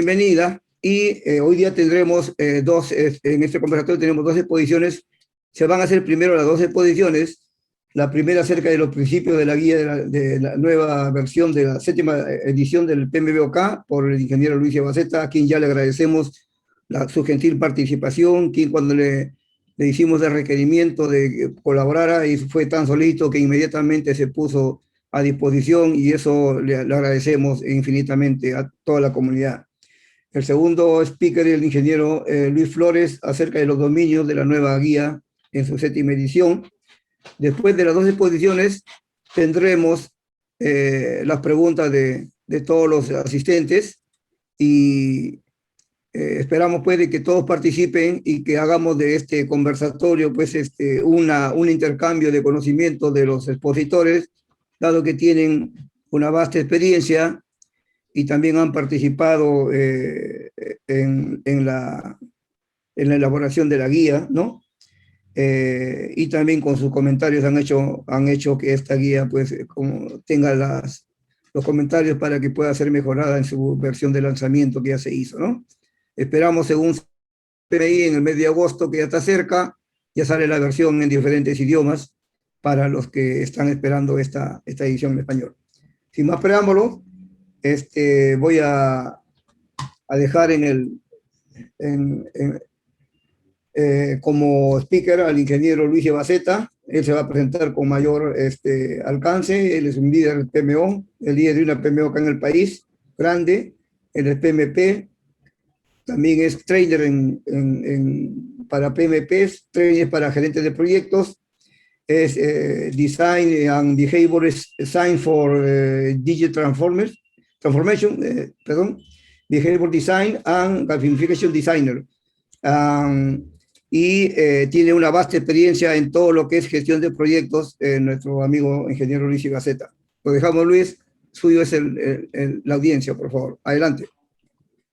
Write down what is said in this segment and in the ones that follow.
bienvenida y hoy día tendremos en este conversatorio tenemos dos exposiciones. Se van a hacer primero las dos exposiciones. La primera acerca de los principios de la guía de la nueva versión de la séptima edición del PMBOK por el ingeniero Luis Baceta, a quien ya le agradecemos su gentil participación, quien cuando le hicimos el requerimiento de que colaborara y fue tan solito que inmediatamente se puso a disposición y eso le agradecemos infinitamente a toda la comunidad. El segundo speaker es el ingeniero Luis Flores acerca de los dominios de la nueva guía en su séptima edición. Después de las dos exposiciones tendremos las preguntas de todos los asistentes y esperamos pues de que todos participen y que hagamos de este conversatorio pues un intercambio de conocimientos de los expositores, dado que tienen una vasta experiencia y también han participado en la elaboración de la guía, ¿no? Y también con sus comentarios han hecho que esta guía pues tenga los comentarios para que pueda ser mejorada en su versión de lanzamiento que ya se hizo, ¿no? Esperamos, según PMI, en el mes de agosto, que ya está cerca, ya sale la versión en diferentes idiomas para los que están esperando esta edición en español. Sin más preámbulos, voy a dejar como speaker al ingeniero Luis Baceta. Él se va a presentar con mayor alcance. Él es un líder del PMO, el líder de una PMO acá en el país, grande, en el PMP. También es trainer para PMPs, trainer para gerentes de proyectos. Es Design and Behavior Design for Digital Transformation, Behavior Design and Gamification Designer. Tiene una vasta experiencia en todo lo que es gestión de proyectos, nuestro amigo ingeniero Luis Gaceta. Lo dejamos, Luis, suyo es la audiencia, por favor. Adelante.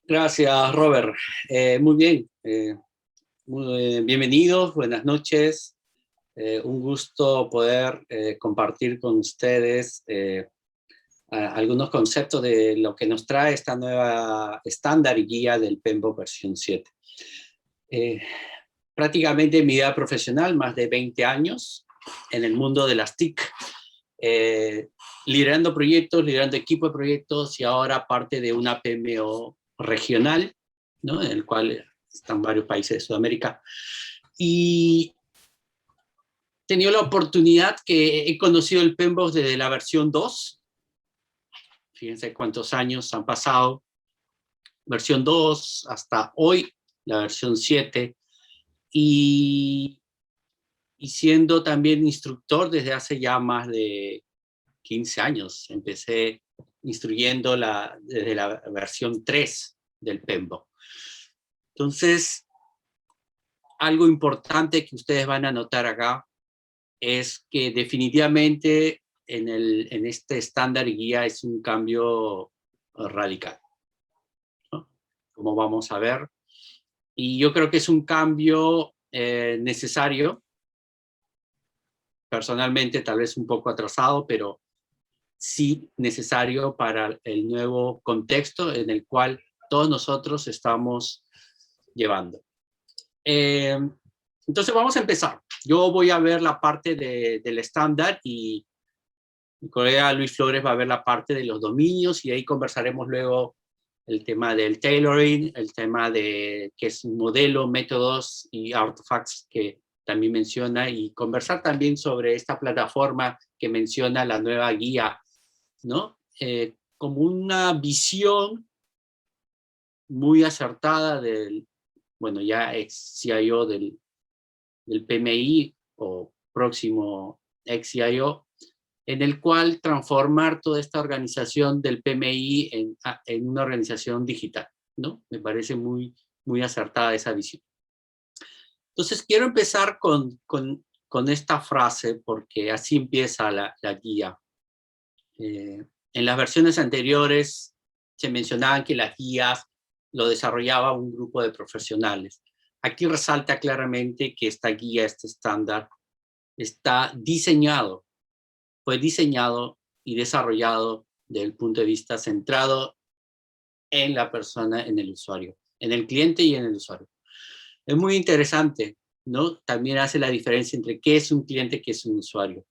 Gracias, Robert. Muy bien. Bienvenidos, buenas noches. Un gusto poder compartir con ustedes algunos conceptos de lo que nos trae esta nueva estándar y guía del PMBOK versión 7. Prácticamente mi vida profesional, más de 20 años en el mundo de las TIC, liderando proyectos, liderando equipo de proyectos y ahora parte de una PMO regional, ¿no? En el cual están varios países de Sudamérica. Y he tenido la oportunidad que he conocido el PMBOK desde la versión 2. Fíjense cuántos años han pasado. Versión 2 hasta hoy, la versión 7. Y siendo también instructor desde hace ya más de 15 años. Empecé instruyendo desde la versión 3 del PMBOK. Entonces, algo importante que ustedes van a notar acá es que definitivamente en este estándar y guía es un cambio radical, ¿no? Como vamos a ver. Y yo creo que es un cambio necesario, personalmente tal vez un poco atrasado, pero sí necesario para el nuevo contexto en el cual todos nosotros estamos llevando. Entonces vamos a empezar. Yo voy a ver la parte del estándar y mi colega Luis Flores va a ver la parte de los dominios y ahí conversaremos luego el tema del tailoring, el tema de qué es un modelo, métodos y artifacts que también menciona, y conversar también sobre esta plataforma que menciona la nueva guía, ¿no? Como una visión muy acertada del, bueno, ya ex CIO del PMI o próximo ex CIO, en el cual transformar toda esta organización del PMI en una organización digital, ¿no? Me parece muy, muy acertada esa visión. Entonces, quiero empezar con esta frase, porque así empieza la guía. En las versiones anteriores se mencionaban que las guías lo desarrollaba un grupo de profesionales. Aquí resalta claramente que esta guía, este estándar, fue diseñado y desarrollado desde el punto de vista centrado en la persona, en el usuario, en el cliente y en el usuario. Es muy interesante, ¿no? También hace la diferencia entre qué es un cliente y qué es un usuario.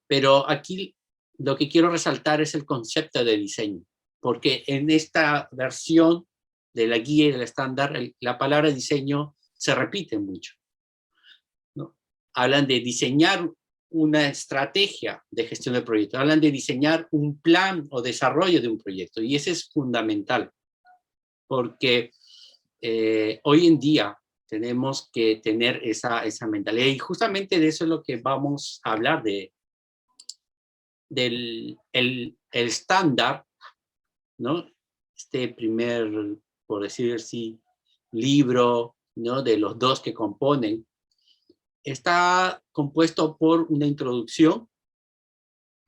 Pero aquí lo que quiero resaltar es el concepto de diseño, porque en esta versión de la guía y del estándar, la palabra diseño se repite mucho, ¿no? Hablan de diseñar una estrategia de gestión de proyectos, hablan de diseñar un plan o desarrollo de un proyecto, y ese es fundamental, porque hoy en día tenemos que tener esa mentalidad, y justamente de eso es lo que vamos a hablar, del el estándar, ¿no? Este primer, por decir así, libro, ¿no? De los dos que componen, está compuesto por una introducción,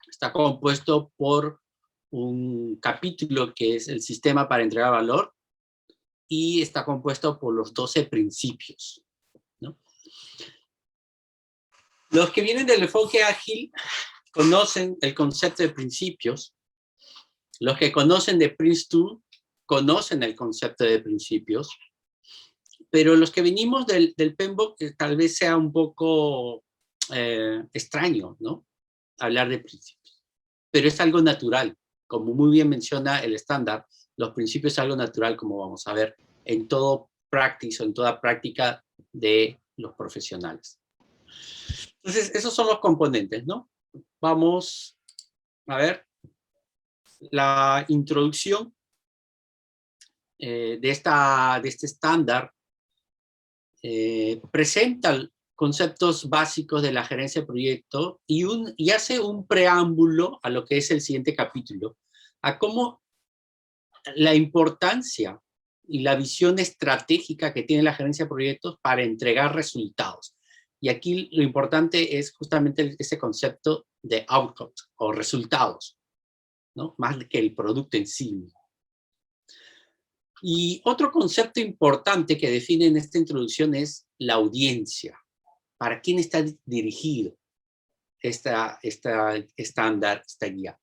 está compuesto por un capítulo que es el sistema para entregar valor, y está compuesto por los 12 principios, ¿no? Los que vienen del enfoque ágil conocen el concepto de principios. Los que conocen de Prince2 conocen el concepto de principios, pero los que venimos del PMBOK tal vez sea un poco extraño, ¿no? Hablar de principios. Pero es algo natural, como muy bien menciona el estándar, los principios es algo natural, como vamos a ver, en todo practice o en toda práctica de los profesionales. Entonces, esos son los componentes, ¿no? Vamos a ver la introducción de este estándar. Presenta conceptos básicos de la gerencia de proyecto y hace un preámbulo a lo que es el siguiente capítulo, a cómo la importancia y la visión estratégica que tiene la gerencia de proyectos para entregar resultados. Y aquí lo importante es justamente ese concepto de outcome o resultados, ¿no? Más que el producto en sí. Y otro concepto importante que define en esta introducción es la audiencia. ¿Para quién está dirigido esta estándar, esta guía?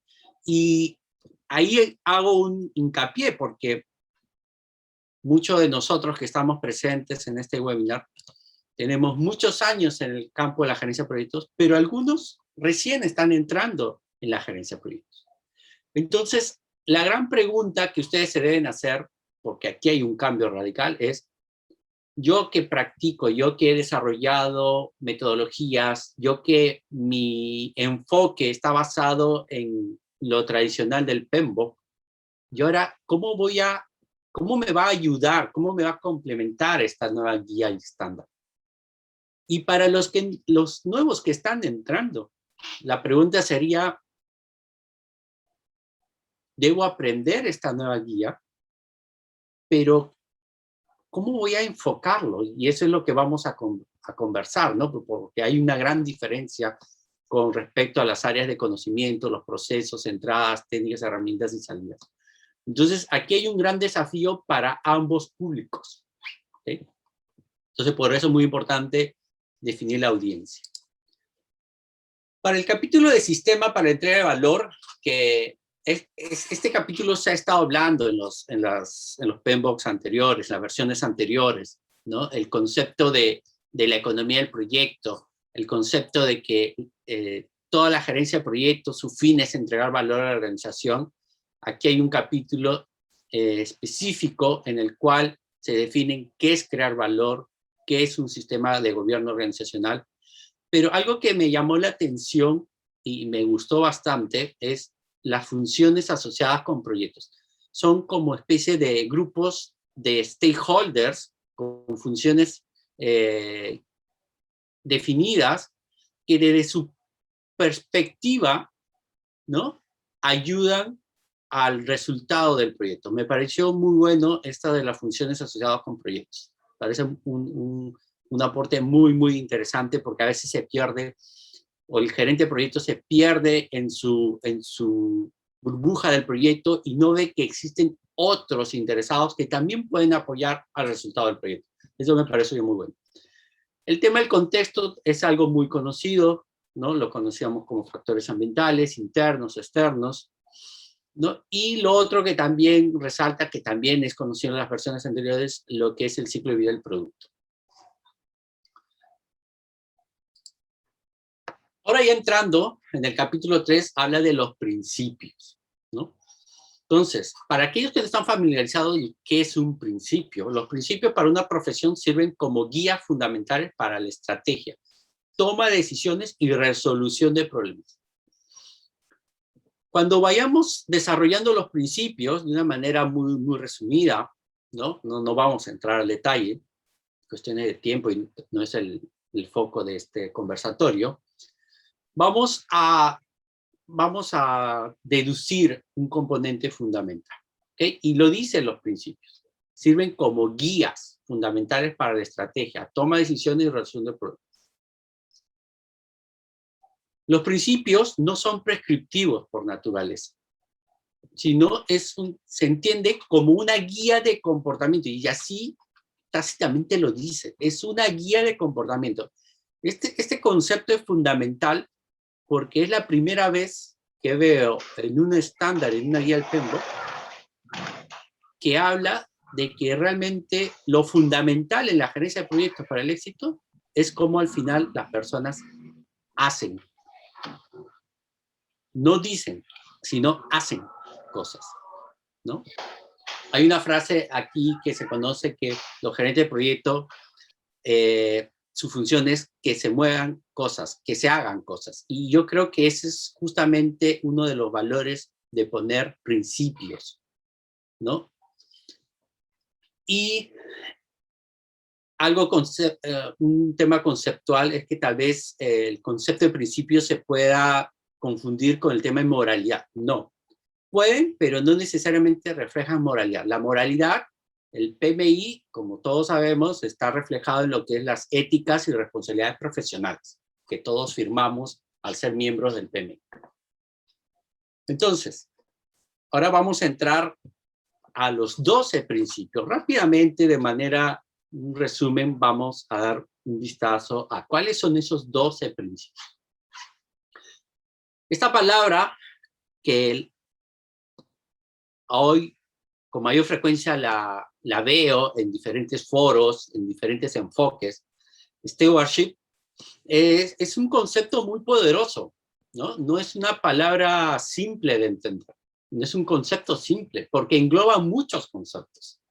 Y ahí hago un hincapié porque muchos de nosotros que estamos presentes en este webinar tenemos muchos años en el campo de la gerencia de proyectos, pero algunos recién están entrando en la gerencia de proyectos. Entonces, la gran pregunta que ustedes se deben hacer, porque aquí hay un cambio radical, es: yo que practico, yo que he desarrollado metodologías, yo que mi enfoque está basado en lo tradicional del PMBOK, y ahora, ¿cómo me va a ayudar, cómo me va a complementar esta nueva guía y estándar? Y para los nuevos que están entrando, la pregunta sería: ¿debo aprender esta nueva guía? Pero ¿cómo voy a enfocarlo? Y eso es lo que vamos a conversar, ¿no? Porque hay una gran diferencia con respecto a las áreas de conocimiento, los procesos, entradas, técnicas, herramientas y salidas. Entonces, aquí hay un gran desafío para ambos públicos, ¿okay? Entonces, por eso es muy importante definir la audiencia. Para el capítulo de sistema para entrega de valor, que este capítulo se ha estado hablando en los PMBOKs anteriores, en las versiones anteriores, ¿no? El concepto de la economía del proyecto, el concepto de que toda la gerencia de proyectos, su fin es entregar valor a la organización. Aquí hay un capítulo específico en el cual se definen qué es crear valor, qué es un sistema de gobierno organizacional. Pero algo que me llamó la atención y me gustó bastante es las funciones asociadas con proyectos. Son como especie de grupos de stakeholders con funciones definidas que desde su perspectiva, ¿no?, ayudan al resultado del proyecto. Me pareció muy bueno esta de las funciones asociadas con proyectos. Parece un aporte muy, muy interesante, porque a veces se pierde, o el gerente de proyecto se pierde en su burbuja del proyecto y no ve que existen otros interesados que también pueden apoyar al resultado del proyecto. Eso me pareció muy bueno. El tema del contexto es algo muy conocido, ¿no? Lo conocíamos como factores ambientales, internos, externos. ¿no? Y lo otro que también resalta, que también es conocido en las versiones anteriores, lo que es el ciclo de vida del producto. Ahora ya entrando en el capítulo 3, habla de los principios, ¿no? Entonces, para aquellos que no están familiarizados y qué es un principio, los principios para una profesión sirven como guías fundamentales para la estrategia, toma de decisiones y resolución de problemas. Cuando vayamos desarrollando los principios de una manera muy resumida, ¿no? No vamos a entrar al detalle, cuestiones de tiempo y no es el foco de este conversatorio, vamos a deducir un componente fundamental, ¿okay? Y lo dicen los principios. Sirven como guías fundamentales para la estrategia, toma de decisiones y resolución de problemas. Los principios no son prescriptivos por naturaleza, sino se entiende como una guía de comportamiento, y así tácitamente lo dice, es una guía de comportamiento. Este concepto es fundamental porque es la primera vez que veo en un estándar, en una guía del PMBOK, que habla de que realmente lo fundamental en la gerencia de proyectos para el éxito es cómo al final las personas hacen. No dicen, sino hacen cosas, ¿no? Hay una frase aquí que se conoce que los gerentes de proyecto, su función es que se muevan cosas, que se hagan cosas. Y yo creo que ese es justamente uno de los valores de poner principios, ¿no? Y un tema conceptual es que tal vez el concepto de principio se pueda confundir con el tema de moralidad. No, pueden, pero no necesariamente reflejan moralidad. La moralidad, el PMI, como todos sabemos, está reflejado en lo que es las éticas y responsabilidades profesionales, que todos firmamos al ser miembros del PMI. Entonces, ahora vamos a entrar a los 12 principios. Rápidamente, de manera, un resumen, vamos a dar un vistazo a cuáles son esos 12 principios. Esta palabra que hoy con mayor frecuencia la veo en diferentes foros, en diferentes enfoques, stewardship, es un concepto muy poderoso, ¿no? No es una palabra simple de entender, no es un concepto simple, porque engloba muchos conceptos,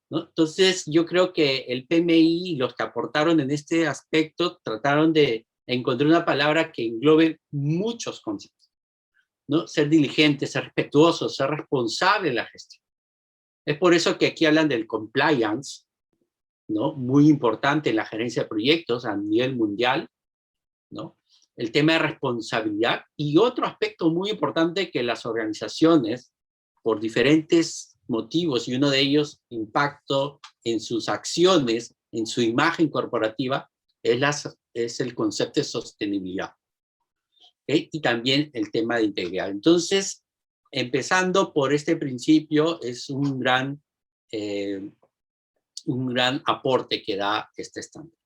¿no? Entonces, yo creo que el PMI y los que aportaron en este aspecto trataron de encontrar una palabra que englobe muchos conceptos, ¿no? Ser diligente, ser respetuoso, ser responsable en la gestión. Es por eso que aquí hablan del compliance, ¿no? Muy importante en la gerencia de proyectos a nivel mundial, ¿no? El tema de responsabilidad y otro aspecto muy importante que las organizaciones, por diferentes motivos, y uno de ellos, impacto en sus acciones, en su imagen corporativa, es el concepto de sostenibilidad. ¿Okay? Y también el tema de integridad. Entonces, empezando por este principio, es un gran aporte que da este estándar.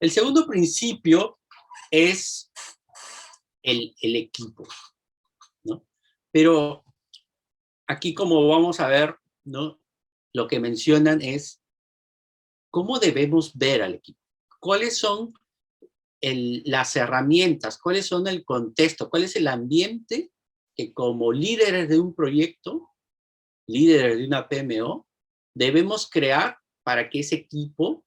El segundo principio es el equipo, ¿no? Pero aquí, como vamos a ver, ¿no? Lo que mencionan es cómo debemos ver al equipo. ¿Cuáles son las herramientas? ¿Cuáles son el contexto? ¿Cuál es el ambiente que como líderes de un proyecto, líderes de una PMO, debemos crear para que ese equipo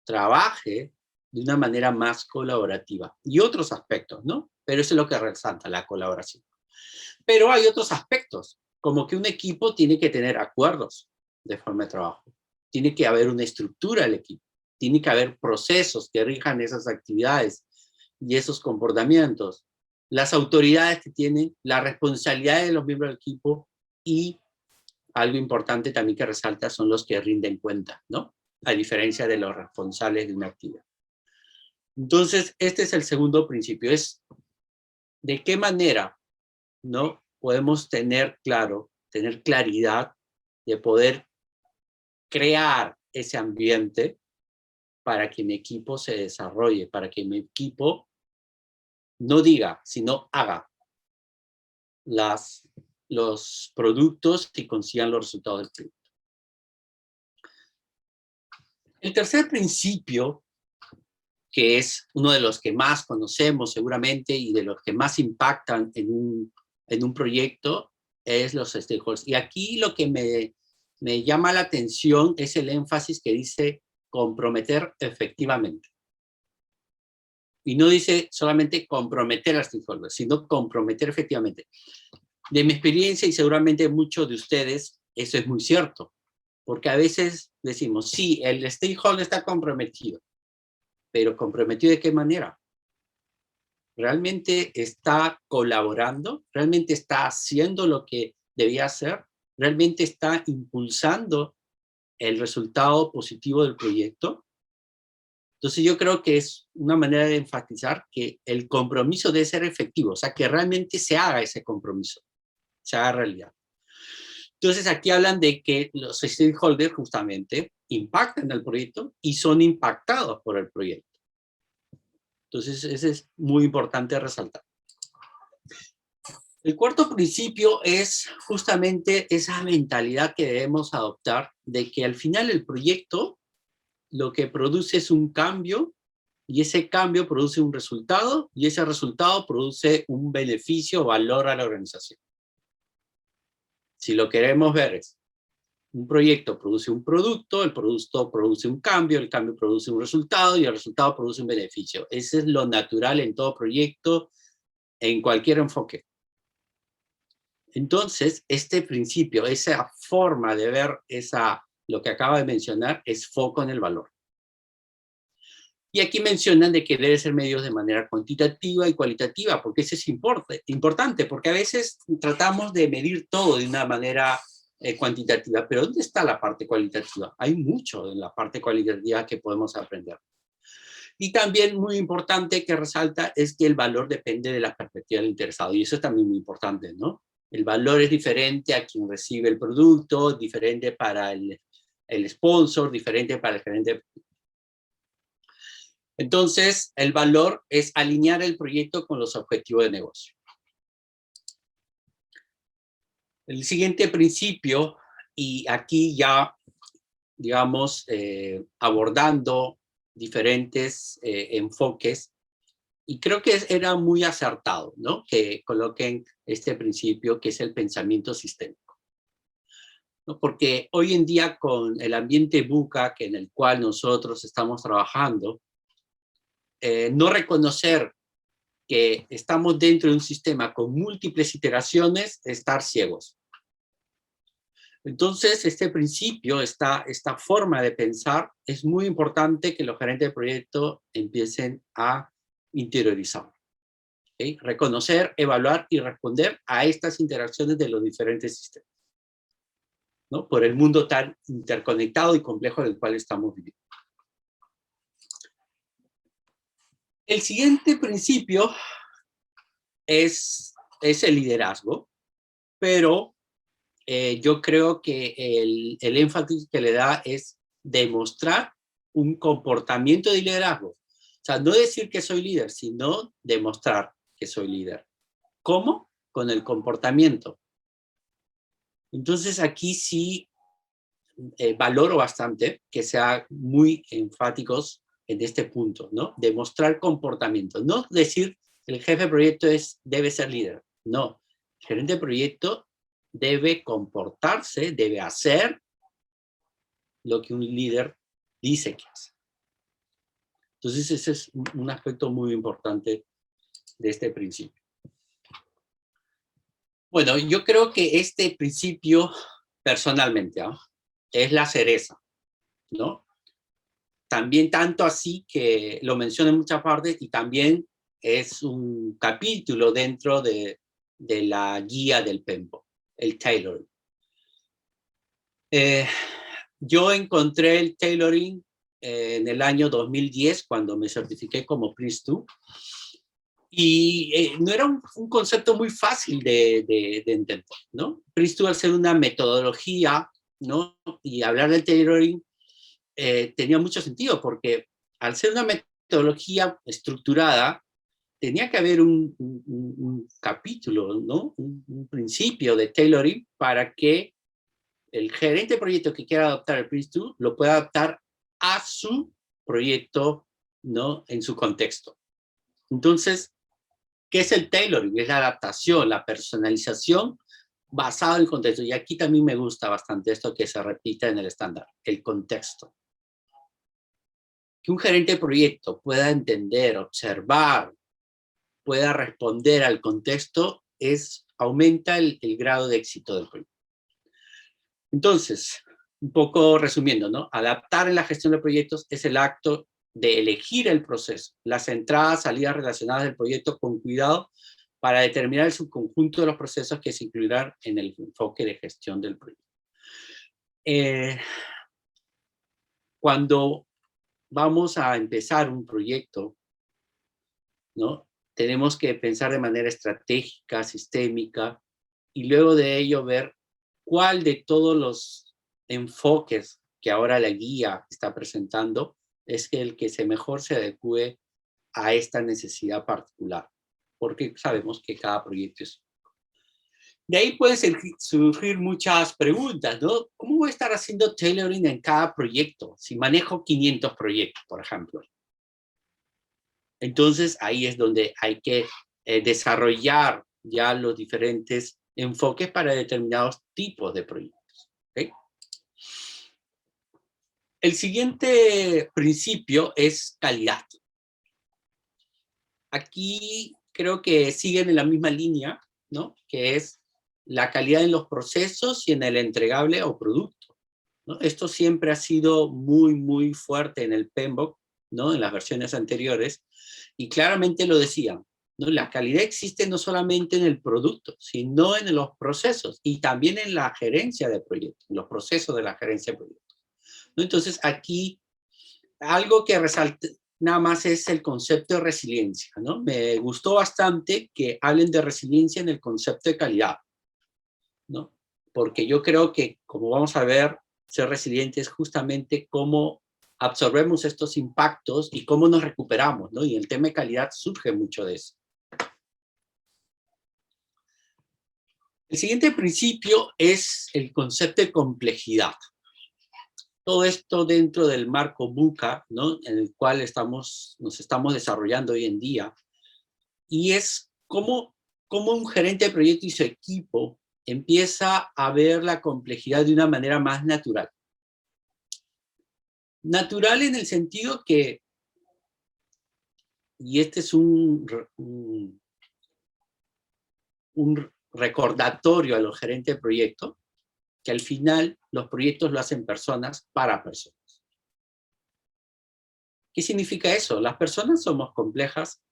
trabaje de una manera más colaborativa? Y otros aspectos, ¿no? Pero eso es lo que resalta, la colaboración. Pero hay otros aspectos, como que un equipo tiene que tener acuerdos de forma de trabajo. Tiene que haber una estructura del equipo. Tiene que haber procesos que rijan esas actividades y esos comportamientos. Las autoridades que tienen, la responsabilidad de los miembros del equipo y algo importante también que resalta son los que rinden cuenta, ¿no? A diferencia de los responsables de una actividad. Entonces, este es el segundo principio, es de qué manera, ¿no? Podemos tener claridad de poder crear ese ambiente para que mi equipo se desarrolle, para que mi equipo no diga, sino haga. los productos y consigan los resultados del proyecto. El tercer principio, que es uno de los que más conocemos seguramente y de los que más impactan en un proyecto, es los stakeholders. Y aquí lo que me llama la atención es el énfasis que dice comprometer efectivamente. Y no dice solamente comprometer a stakeholders, sino comprometer efectivamente. De mi experiencia, y seguramente muchos de ustedes, eso es muy cierto. Porque a veces decimos, sí, el stakeholder está comprometido. Pero ¿comprometido de qué manera? ¿Realmente está colaborando? ¿Realmente está haciendo lo que debía hacer? ¿Realmente está impulsando el resultado positivo del proyecto? Entonces yo creo que es una manera de enfatizar que el compromiso debe ser efectivo, o sea, que realmente se haga ese compromiso, se haga realidad. Entonces aquí hablan de que los stakeholders justamente impactan el proyecto y son impactados por el proyecto. Entonces ese es muy importante resaltar. El cuarto principio es justamente esa mentalidad que debemos adoptar de que al final el proyecto lo que produce es un cambio y ese cambio produce un resultado y ese resultado produce un beneficio o valor a la organización. Si lo queremos ver es, un proyecto produce un producto, el producto produce un cambio, el cambio produce un resultado y el resultado produce un beneficio. Ese es lo natural en todo proyecto, en cualquier enfoque. Entonces, este principio, esa forma de ver lo que acaba de mencionar, es foco en el valor. Y aquí mencionan de que debe ser medidos de manera cuantitativa y cualitativa, porque eso es importante, porque a veces tratamos de medir todo de una manera cuantitativa, pero ¿dónde está la parte cualitativa? Hay mucho en la parte cualitativa que podemos aprender. Y también muy importante que resalta es que el valor depende de la perspectiva del interesado, y eso es también muy importante, ¿no? El valor es diferente a quien recibe el producto, diferente para el sponsor, diferente para el gerente. Entonces, el valor es alinear el proyecto con los objetivos de negocio. El siguiente principio, y aquí ya, digamos, abordando diferentes enfoques, y creo que era muy acertado, ¿no? Que coloquen este principio que es el pensamiento sistémico, ¿no? Porque hoy en día con el ambiente VUCA en el cual nosotros estamos trabajando, no reconocer que estamos dentro de un sistema con múltiples iteraciones, estar ciegos. Entonces, este principio, esta forma de pensar, es muy importante que los gerentes de proyecto empiecen a interiorizar. ¿Okay? Reconocer, evaluar y responder a estas interacciones de los diferentes sistemas, ¿no? Por el mundo tan interconectado y complejo en el cual estamos viviendo. El siguiente principio es el liderazgo, pero yo creo que el énfasis que le da es demostrar un comportamiento de liderazgo. O sea, no decir que soy líder, sino demostrar que soy líder. ¿Cómo? Con el comportamiento. Entonces aquí sí valoro bastante que sean muy enfáticos en este punto, ¿no? Demostrar comportamiento. No decir que el jefe de proyecto debe ser líder. No. El gerente de proyecto debe comportarse, debe hacer lo que un líder dice que hace. Entonces ese es un aspecto muy importante de este principio. Bueno, yo creo que este principio, personalmente, ¿no? Es la cereza, ¿no? También tanto así que lo menciono en muchas partes y también es un capítulo dentro de la guía del PMBOK, el tailoring. Yo encontré el tailoring en el año 2010 cuando me certifiqué como PRINCE2 y no era un concepto muy fácil de entender, ¿no? PRINCE2 al ser una metodología, ¿no? Y hablar del tailoring tenía mucho sentido porque al ser una metodología estructurada, tenía que haber un capítulo, ¿no? Un principio de tailoring para que el gerente de proyecto que quiera adoptar el Prince2 lo pueda adaptar a su proyecto, ¿no? En su contexto. Entonces, ¿qué es el tailoring? Es la adaptación, la personalización basada en el contexto. Y aquí también me gusta bastante esto que se repita en el estándar, el contexto. Que un gerente de proyecto pueda entender, observar, pueda responder al contexto, aumenta el grado de éxito del proyecto. Entonces, un poco resumiendo, ¿no? Adaptar en la gestión de proyectos es el acto de elegir el proceso, las entradas, salidas relacionadas del proyecto con cuidado para determinar el subconjunto de los procesos que se incluirán en el enfoque de gestión del proyecto. Cuando vamos a empezar un proyecto, ¿no? Tenemos que pensar de manera estratégica, sistémica, y luego de ello ver cuál de todos los enfoques que ahora la guía está presentando es el que mejor se adecue a esta necesidad particular, porque sabemos que cada proyecto es. De ahí pueden surgir muchas preguntas, ¿no? ¿Cómo voy a estar haciendo tailoring en cada proyecto? Si manejo 500 proyectos, por ejemplo. Entonces, ahí es donde hay que desarrollar ya los diferentes enfoques para determinados tipos de proyectos. ¿Okay? El siguiente principio es calidad. Aquí creo que siguen en la misma línea, ¿no? Que es la calidad en los procesos y en el entregable o producto, ¿no? Esto siempre ha sido muy, muy fuerte en el PMBOK, ¿no? En las versiones anteriores, y claramente lo decían, ¿no? La calidad existe no solamente en el producto, sino en los procesos, y también en la gerencia de proyectos, en los procesos de la gerencia de proyectos, ¿no? Entonces, aquí, algo que resalte nada más es el concepto de resiliencia, ¿no? Me gustó bastante que hablen de resiliencia en el concepto de calidad, ¿no? Porque yo creo que, como vamos a ver, ser resiliente es justamente cómo absorbemos estos impactos y cómo nos recuperamos, ¿no? Y el tema de calidad surge mucho de eso. El siguiente principio es el concepto de complejidad. Todo esto dentro del marco VUCA, ¿no? En el cual nos estamos desarrollando hoy en día. Y es cómo un gerente de proyecto y su equipo empieza a ver la complejidad de una manera más natural. Natural en el sentido que, y este es un recordatorio a los gerentes de proyecto, que al final los proyectos lo hacen personas para personas. ¿Qué significa eso? Las personas somos complejas,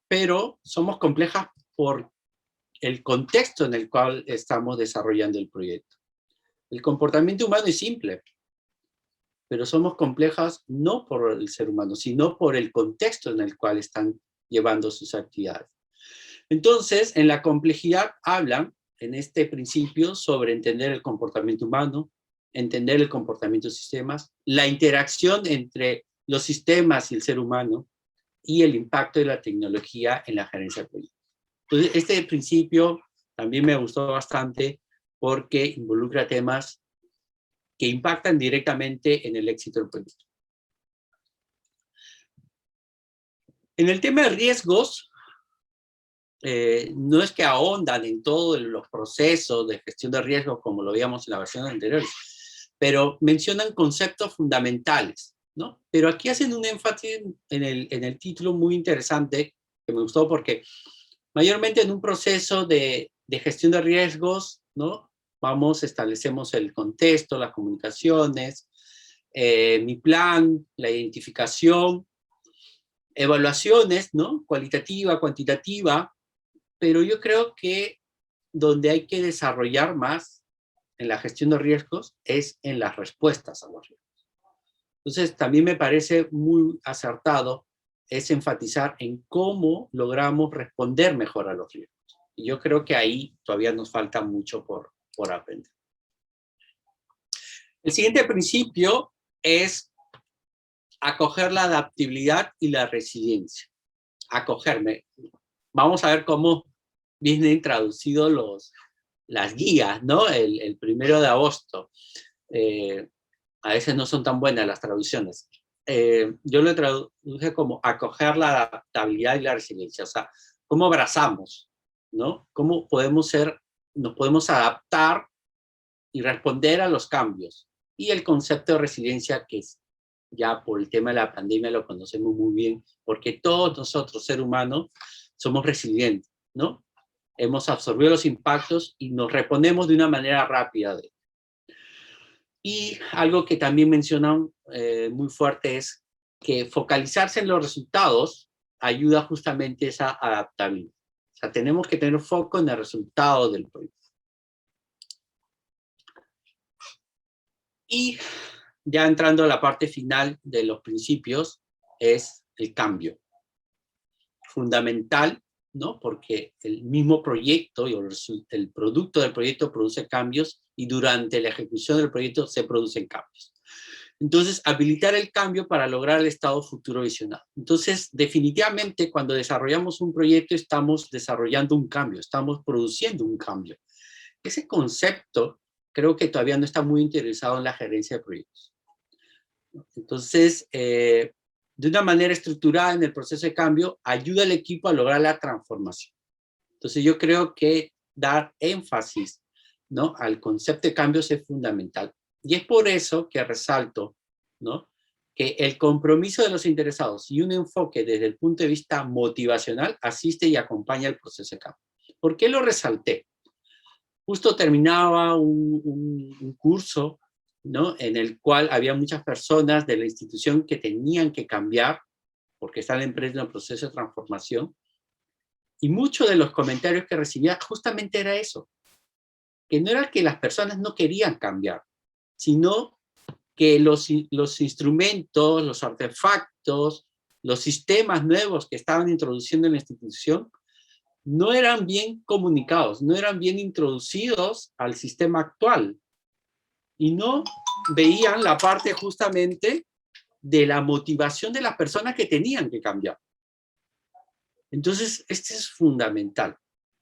pero somos complejas por el contexto en el cual estamos desarrollando el proyecto. El comportamiento humano es simple, pero somos complejas no por el ser humano, sino por el contexto en el cual están llevando sus actividades. Entonces, en la complejidad hablan, en este principio, sobre entender el comportamiento humano, entender el comportamiento de sistemas, la interacción entre los sistemas y el ser humano, y el impacto de la tecnología en la gerencia de proyectos. Entonces, este principio también me gustó bastante porque involucra temas que impactan directamente en el éxito del proyecto. En el tema de riesgos, no es que ahondan en todos los procesos de gestión de riesgos como lo veíamos en la versión anterior, pero mencionan conceptos fundamentales, ¿no? Pero aquí hacen un énfasis en el título muy interesante, que me gustó porque mayormente en un proceso de gestión de riesgos, ¿no? Establecemos el contexto, las comunicaciones, mi plan, la identificación, evaluaciones, ¿no? Cualitativa, cuantitativa, pero yo creo que donde hay que desarrollar más en la gestión de riesgos es en las respuestas a los riesgos. Entonces, también me parece muy acertado es enfatizar en cómo logramos responder mejor a los riesgos. Y yo creo que ahí todavía nos falta mucho por aprender. El siguiente principio es acoger la adaptabilidad y la resiliencia. Acogerme. Vamos a ver cómo vienen traducidos las guías, ¿no? El 1 de agosto. A veces no son tan buenas las traducciones. Yo lo traduje como acoger la adaptabilidad y la resiliencia. O sea, cómo abrazamos, ¿no? Cómo nos podemos adaptar y responder a los cambios. Y el concepto de resiliencia, que es, ya por el tema de la pandemia lo conocemos muy bien, porque todos nosotros, seres humanos, somos resilientes, ¿no? Hemos absorbido los impactos y nos reponemos de una manera rápida. Y algo que también mencionan muy fuerte es que focalizarse en los resultados ayuda justamente a esa adaptabilidad. O sea, tenemos que tener foco en el resultado del proyecto. Y ya entrando a la parte final de los principios, es el cambio. Fundamental, ¿no? Porque el mismo proyecto y el producto del proyecto produce cambios y durante la ejecución del proyecto se producen cambios. Entonces, habilitar el cambio para lograr el estado futuro visionado. Entonces, definitivamente, cuando desarrollamos un proyecto, estamos desarrollando un cambio, estamos produciendo un cambio. Ese concepto creo que todavía no está muy interesado en la gerencia de proyectos. Entonces, de una manera estructurada en el proceso de cambio, ayuda al equipo a lograr la transformación. Entonces, yo creo que dar énfasis, ¿no?, al concepto de cambios es fundamental. Y es por eso que resalto, ¿no?, que el compromiso de los interesados y un enfoque desde el punto de vista motivacional asiste y acompaña el proceso de cambio. ¿Por qué lo resalté? Justo terminaba un curso, ¿no?, en el cual había muchas personas de la institución que tenían que cambiar porque están en pleno proceso de transformación. Y muchos de los comentarios que recibía justamente era eso, que no era que las personas no querían cambiar, sino que los instrumentos, los artefactos, los sistemas nuevos que estaban introduciendo en la institución no eran bien comunicados, no eran bien introducidos al sistema actual y no veían la parte justamente de la motivación de las personas que tenían que cambiar. Entonces, este es fundamental,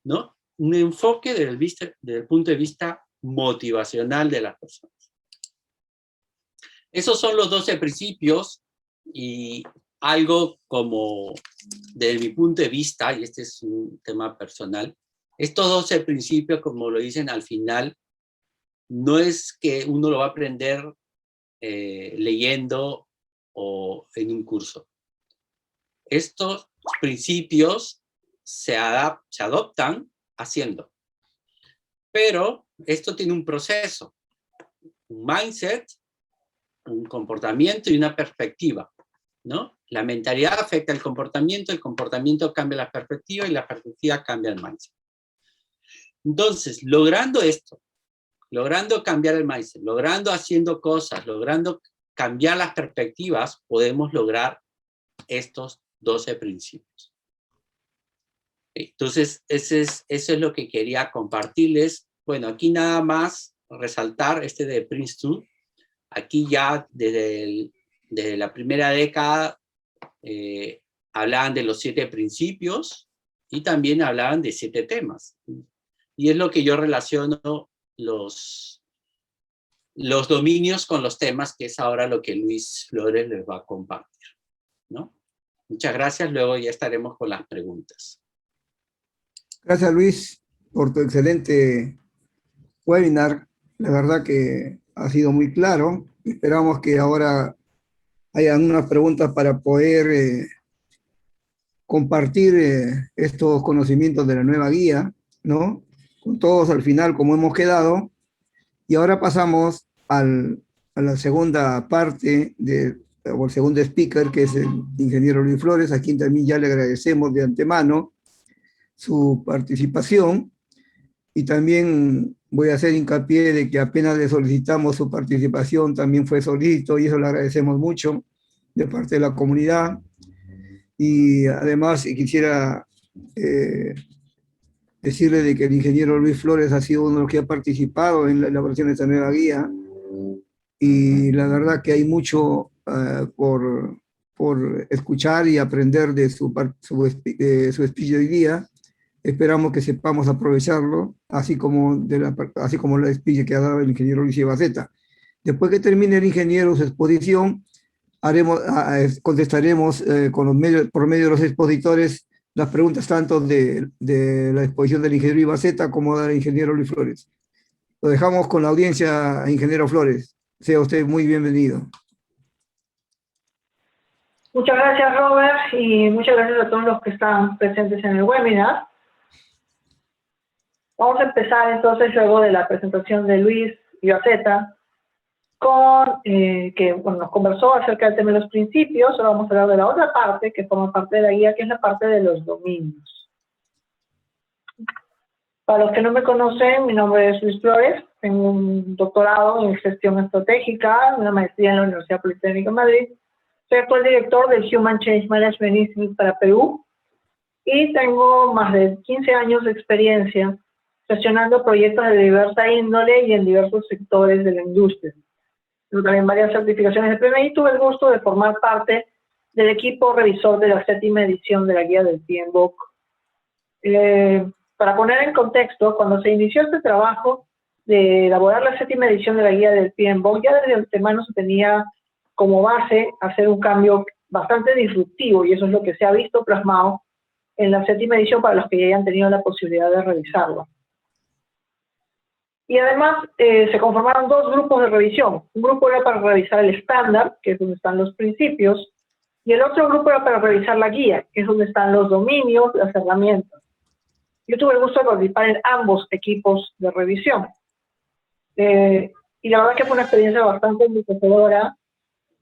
¿no? Un enfoque desde el punto de vista motivacional de las personas. Esos son los 12 principios y algo como, desde mi punto de vista, y este es un tema personal, estos 12 principios, como lo dicen al final, no es que uno lo va a aprender leyendo o en un curso. Estos principios se adoptan haciendo. Pero esto tiene un proceso, un mindset, un comportamiento y una perspectiva, ¿no? La mentalidad afecta el comportamiento cambia la perspectiva y la perspectiva cambia el mindset. Entonces, logrando esto, logrando cambiar el mindset, logrando haciendo cosas, logrando cambiar las perspectivas, podemos lograr estos 12 principios. Entonces, eso es lo que quería compartirles. Bueno, aquí nada más resaltar este de Princeton. Aquí ya desde la primera década hablaban de los 7 principios y también hablaban de 7 temas. Y es lo que yo relaciono los dominios con los temas, que es ahora lo que Luis Flores les va a compartir, ¿no? Muchas gracias, luego ya estaremos con las preguntas. Gracias, Luis, por tu excelente webinar. La verdad que ha sido muy claro. Esperamos que ahora haya unas preguntas para poder compartir estos conocimientos de la nueva guía, ¿no? Con todos al final, como hemos quedado. Y ahora pasamos a la segunda parte, o el segundo speaker, que es el ingeniero Luis Flores, a quien también ya le agradecemos de antemano su participación. Y también voy a hacer hincapié de que apenas le solicitamos su participación, también fue solícito, y eso le agradecemos mucho de parte de la comunidad. Y además quisiera decirle de que el ingeniero Luis Flores ha sido uno de los que ha participado en la elaboración de esta nueva guía, y la verdad que hay mucho por escuchar y aprender de su speech de hoy día. Esperamos que sepamos aprovecharlo, así como la speech que ha dado el ingeniero Luis Ibaceta. Después que termine el ingeniero su exposición, contestaremos por medio de los expositores las preguntas tanto de la exposición del ingeniero Ibaceta como del ingeniero Luis Flores. Lo dejamos con la audiencia, ingeniero Flores. Sea usted muy bienvenido. Muchas gracias, Robert, y muchas gracias a todos los que están presentes en el webinar. Vamos a empezar entonces luego de la presentación de Luis Ibaceta, que nos conversó acerca del tema de los principios. Ahora vamos a hablar de la otra parte, que forma parte de la guía, que es la parte de los dominios. Para los que no me conocen, mi nombre es Luis Flores, tengo un doctorado en gestión estratégica, una maestría en la Universidad Politécnica de Madrid. Soy actual director del Human Change Management Institute para Perú y tengo más de 15 años de experiencia gestionando proyectos de diversa índole y en diversos sectores de la industria. Tengo también varias certificaciones de PMI y tuve el gusto de formar parte del equipo revisor de la 7ª edición de la guía del PMBOK. Para poner en contexto, cuando se inició este trabajo de elaborar la 7ª edición de la guía del PMBOK, ya desde antemano se tenía como base hacer un cambio bastante disruptivo, y eso es lo que se ha visto plasmado en la 7ª edición para los que ya hayan tenido la posibilidad de revisarla. Y además se conformaron dos grupos de revisión. Un grupo era para revisar el estándar, que es donde están los principios, y el otro grupo era para revisar la guía, que es donde están los dominios, las herramientas. Yo tuve el gusto de participar en ambos equipos de revisión. Y la verdad que fue una experiencia bastante enriquecedora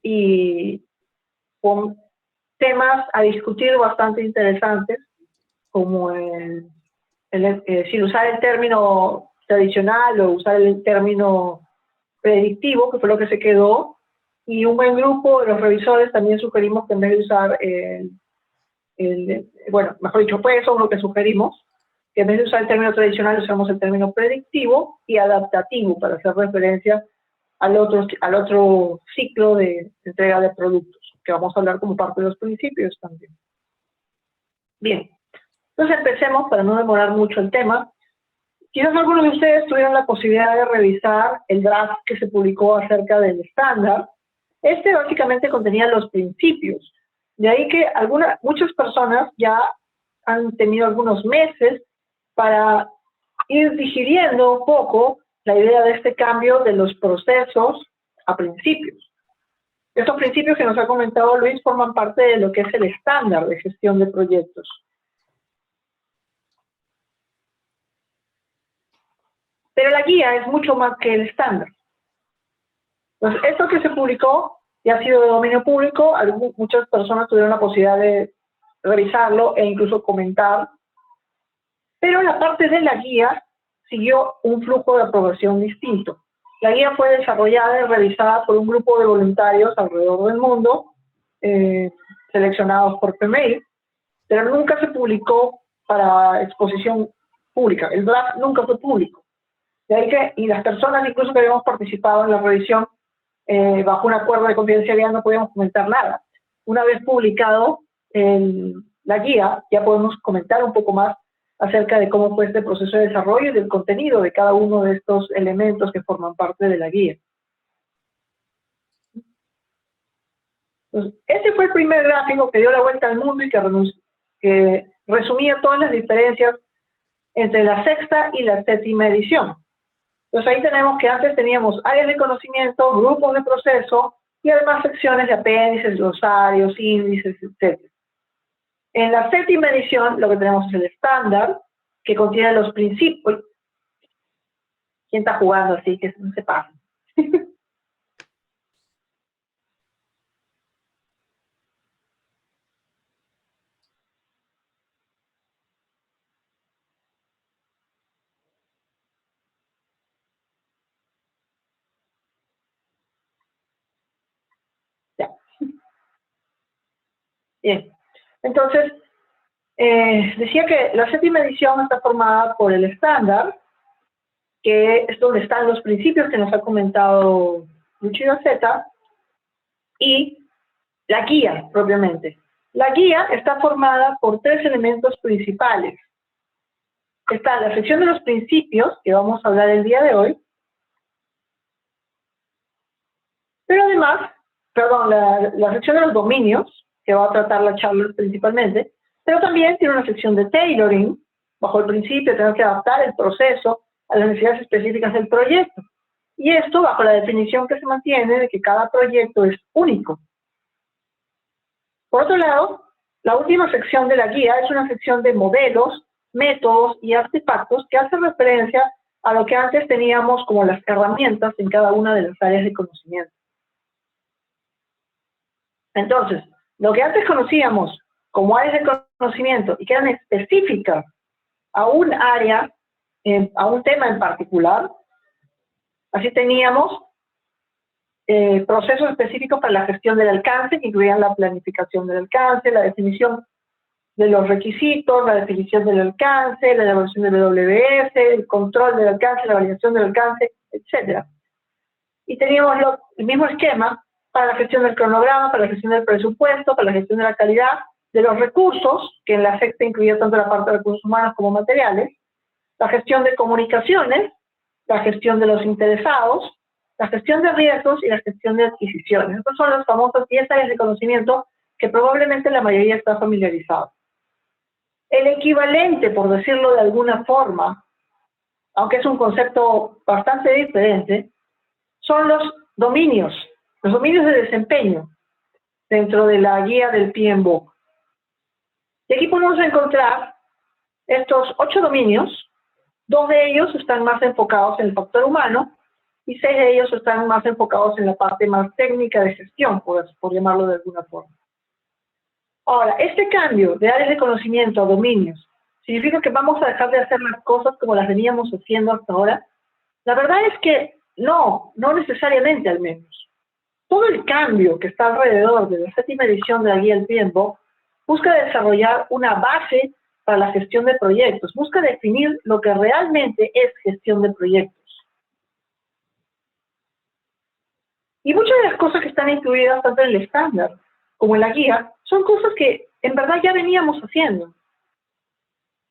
y con temas a discutir bastante interesantes, como si usar el término tradicional o usar el término predictivo, que fue lo que se quedó, y un buen grupo de los revisores también sugerimos que en vez de usar bueno, mejor dicho, fue eso lo que sugerimos, que en vez de usar el término tradicional usamos el término predictivo y adaptativo para hacer referencia al otro ciclo de entrega de productos, que vamos a hablar como parte de los principios también. Bien, entonces empecemos para no demorar mucho el tema. Quizás algunos de ustedes tuvieron la posibilidad de revisar el draft que se publicó acerca del estándar. Este básicamente contenía los principios. De ahí que muchas personas ya han tenido algunos meses para ir digiriendo un poco la idea de este cambio de los procesos a principios. Estos principios que nos ha comentado Luis forman parte de lo que es el estándar de gestión de proyectos. Pero la guía es mucho más que el estándar. Entonces, esto que se publicó ya ha sido de dominio público, muchas personas tuvieron la posibilidad de revisarlo e incluso comentar, pero la parte de la guía siguió un flujo de aprobación distinto. La guía fue desarrollada y revisada por un grupo de voluntarios alrededor del mundo, seleccionados por PMI, pero nunca se publicó para exposición pública. El draft nunca fue público. De ahí y las personas incluso que habíamos participado en la revisión bajo un acuerdo de confidencialidad no podíamos comentar nada. Una vez publicado la guía, ya podemos comentar un poco más acerca de cómo fue este proceso de desarrollo y del contenido de cada uno de estos elementos que forman parte de la guía. Entonces, ese fue el primer gráfico que dio la vuelta al mundo y que resumía todas las diferencias entre la 6ª y la 7ª edición. Entonces ahí tenemos que antes teníamos áreas de conocimiento, grupos de proceso y además secciones de apéndices, glosarios, índices, etc. En la 7ª edición lo que tenemos es el estándar, que contiene los principios. ¿Quién está jugando así? Que no se pase. Ya. Bien. Entonces, decía que la 7ª edición está formada por el estándar, que es donde están los principios que nos ha comentado Luis Ibaceta, y la guía propiamente. La guía está formada por 3 elementos principales. Está la sección de los principios, que vamos a hablar el día de hoy, pero además, perdón, la sección de los dominios, que va a tratar la charla principalmente, pero también tiene una sección de tailoring, bajo el principio de tener que adaptar el proceso a las necesidades específicas del proyecto. Y esto bajo la definición que se mantiene de que cada proyecto es único. Por otro lado, la última sección de la guía es una sección de modelos, métodos y artefactos que hace referencia a lo que antes teníamos como las herramientas en cada una de las áreas de conocimiento. Entonces, lo que antes conocíamos como áreas de conocimiento y que eran específicas a un área, a un tema en particular, así teníamos procesos específicos para la gestión del alcance, que incluían la planificación del alcance, la definición de los requisitos, la definición del alcance, la elaboración del WS, el control del alcance, la validación del alcance, etc. Y teníamos el mismo esquema para la gestión del cronograma, para la gestión del presupuesto, para la gestión de la calidad, de los recursos, que en la secta incluía tanto la parte de recursos humanos como materiales, la gestión de comunicaciones, la gestión de los interesados, la gestión de riesgos y la gestión de adquisiciones. Estas son las famosas 10 áreas de conocimiento que probablemente la mayoría está familiarizado. El equivalente, por decirlo de alguna forma, aunque es un concepto bastante diferente, son los dominios de desempeño dentro de la guía del PMBOK. Y aquí podemos encontrar estos 8 dominios. 2 de ellos están más enfocados en el factor humano y 6 de ellos están más enfocados en la parte más técnica de gestión, por llamarlo de alguna forma. Ahora, este cambio de áreas de conocimiento a dominios significa que vamos a dejar de hacer las cosas como las veníamos haciendo hasta ahora. La verdad es que no necesariamente al menos. Todo el cambio que está alrededor de la 7ª edición de la guía del PMBOK busca desarrollar una base para la gestión de proyectos, busca definir lo que realmente es gestión de proyectos. Y muchas de las cosas que están incluidas tanto en el estándar como en la guía son cosas que en verdad ya veníamos haciendo.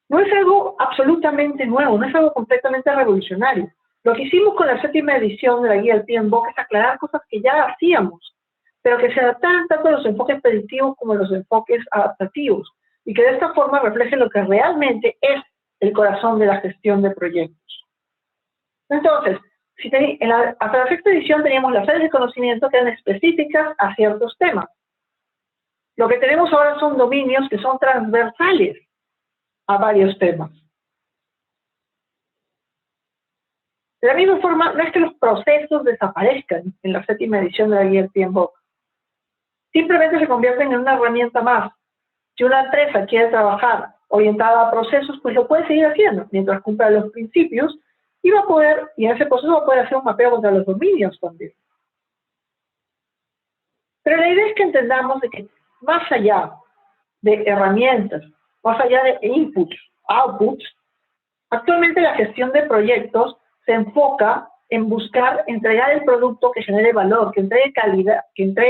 No es algo absolutamente nuevo, no es algo completamente revolucionario. Lo que hicimos con la 7ª edición de la guía del PMBOK es aclarar cosas que ya hacíamos, pero que se adaptaran tanto a los enfoques predictivos como a los enfoques adaptativos, y que de esta forma refleje lo que realmente es el corazón de la gestión de proyectos. Entonces, hasta la 6ª edición teníamos las áreas de conocimiento que eran específicas a ciertos temas. Lo que tenemos ahora son dominios que son transversales a varios temas. De la misma forma, no es que los procesos desaparezcan en la 7ª edición de la guía del PMBOK. Simplemente se convierten en una herramienta más. Si una empresa quiere trabajar orientada a procesos, pues lo puede seguir haciendo, mientras cumpla los principios, y en ese proceso va a poder hacer un mapeo contra los dominios también. Pero la idea es que entendamos de que más allá de herramientas, más allá de inputs, outputs, actualmente la gestión de proyectos se enfoca en buscar entregar el producto que genere valor, que entregue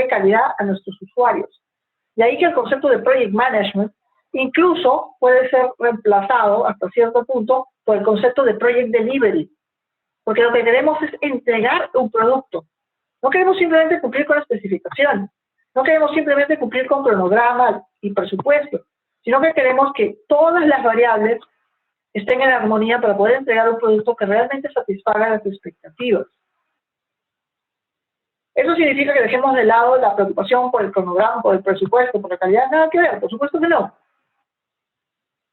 calidad a nuestros usuarios. De ahí que el concepto de Project Management incluso puede ser reemplazado hasta cierto punto por el concepto de Project Delivery, porque lo que queremos es entregar un producto. No queremos simplemente cumplir con la especificación, no queremos simplemente cumplir con cronograma y presupuesto, sino que queremos que todas las variables estén en armonía para poder entregar un producto que realmente satisfaga las expectativas. ¿Eso significa que dejemos de lado la preocupación por el cronograma, por el presupuesto, por la calidad? Nada que ver, por supuesto que no.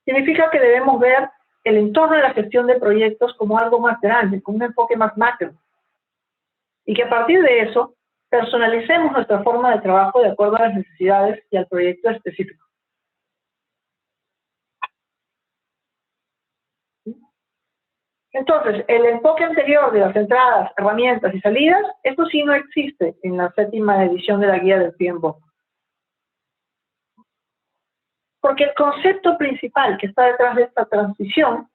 Significa que debemos ver el entorno de la gestión de proyectos como algo más grande, como un enfoque más macro. Y que a partir de eso, personalicemos nuestra forma de trabajo de acuerdo a las necesidades y al proyecto específico. Entonces, el enfoque anterior de las entradas, herramientas y salidas, esto sí no existe en la 7ª edición de la guía del PMBOK. Porque el concepto principal que está detrás de esta transición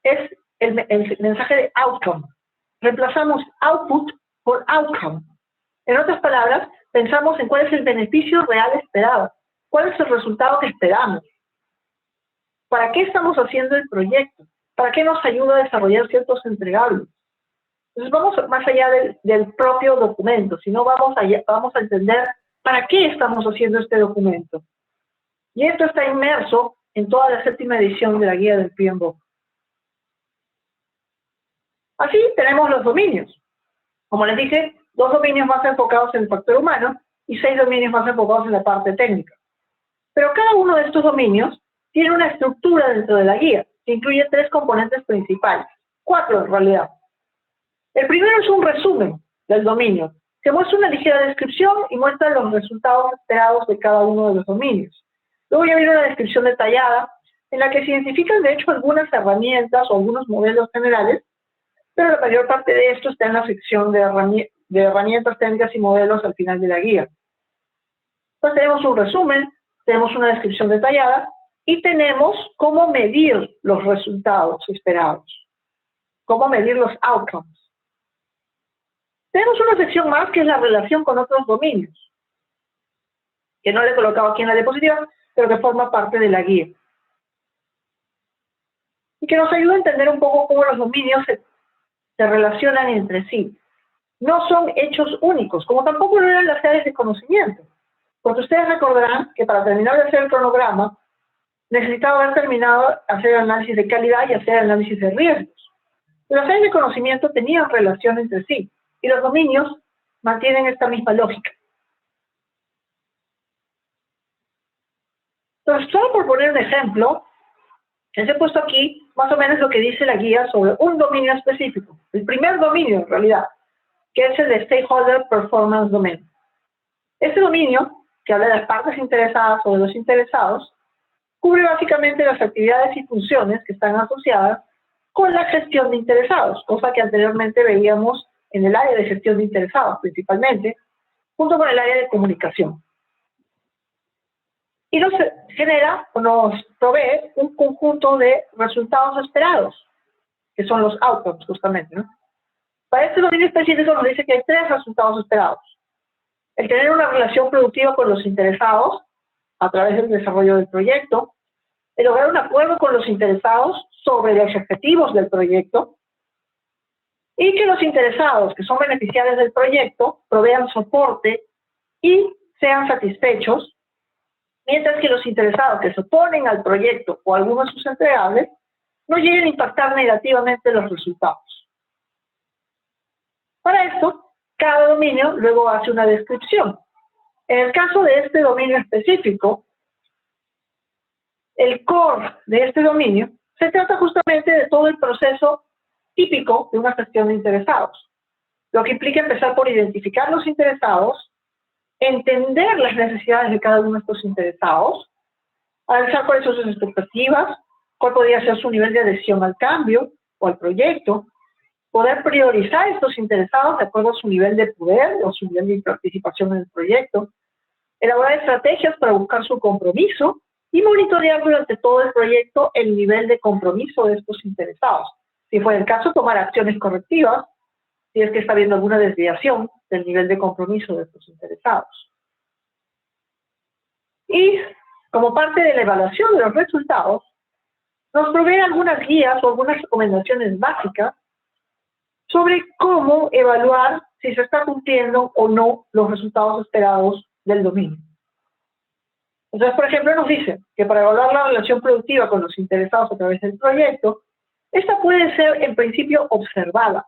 es el mensaje de outcome. Reemplazamos output por outcome. En otras palabras, pensamos en cuál es el beneficio real esperado, cuál es el resultado que esperamos, para qué estamos haciendo el proyecto, para qué nos ayuda a desarrollar ciertos entregables. Entonces vamos más allá del propio documento, sino vamos a entender para qué estamos haciendo este documento. Y esto está inmerso en toda la 7ª edición de la guía del PMBOK. Así tenemos los dominios. Como les dije, 2 dominios más enfocados en el factor humano y 6 dominios más enfocados en la parte técnica. Pero cada uno de estos dominios tiene una estructura dentro de la guía, que incluye 3 componentes principales, 4 en realidad. El primero es un resumen del dominio, que muestra una ligera descripción y muestra los resultados esperados de cada uno de los dominios. Luego ya viene una descripción detallada, en la que se identifican de hecho algunas herramientas o algunos modelos generales, pero la mayor parte de esto está en la sección de herramientas técnicas y modelos al final de la guía. Entonces tenemos un resumen, tenemos una descripción detallada y tenemos cómo medir los resultados esperados, cómo medir los outcomes. Tenemos una sección más que es la relación con otros dominios, que no le he colocado aquí en la diapositiva, pero que forma parte de la guía. Y que nos ayuda a entender un poco cómo los dominios se relacionan entre sí. No son hechos únicos, como tampoco lo eran las áreas de conocimiento. Porque ustedes recordarán que para terminar de hacer el cronograma, necesitaba haber terminado de hacer análisis de calidad y hacer análisis de riesgos. Las áreas de conocimiento tenían relación entre sí, y los dominios mantienen esta misma lógica. Entonces, solo por poner un ejemplo, les he puesto aquí más o menos lo que dice la guía sobre un dominio específico. El primer dominio, en realidad, que es el de Stakeholder Performance Domain. Este dominio, que habla de las partes interesadas o de los interesados, cubre básicamente las actividades y funciones que están asociadas con la gestión de interesados, cosa que anteriormente veíamos en el área de gestión de interesados principalmente, junto con el área de comunicación. Y nos genera o nos provee un conjunto de resultados esperados, que son los outcomes justamente, ¿no? Para este dominio específico nos dice que hay 3 resultados esperados. El tener una relación productiva con los interesados a través del desarrollo del proyecto, el lograr un acuerdo con los interesados sobre los objetivos del proyecto, y que los interesados, que son beneficiarios del proyecto, provean soporte y sean satisfechos, mientras que los interesados que se oponen al proyecto o a algunos de sus entregables no lleguen a impactar negativamente los resultados. Para esto, cada dominio luego hace una descripción. En el caso de este dominio específico, el core de este dominio se trata justamente de todo el proceso típico de una gestión de interesados, lo que implica empezar por identificar los interesados, entender las necesidades de cada uno de estos interesados, analizar cuáles son sus expectativas, cuál podría ser su nivel de adhesión al cambio o al proyecto, poder priorizar estos interesados de acuerdo a su nivel de poder o su nivel de participación en el proyecto, elaborar estrategias para buscar su compromiso y monitorear durante todo el proyecto el nivel de compromiso de estos interesados. Si fuera el caso, tomar acciones correctivas si es que está habiendo alguna desviación del nivel de compromiso de estos interesados. Y como parte de la evaluación de los resultados, nos provee algunas guías o algunas recomendaciones básicas sobre cómo evaluar si se está cumpliendo o no los resultados esperados del dominio. Entonces, por ejemplo, nos dice que para evaluar la relación productiva con los interesados a través del proyecto, esta puede ser en principio observada.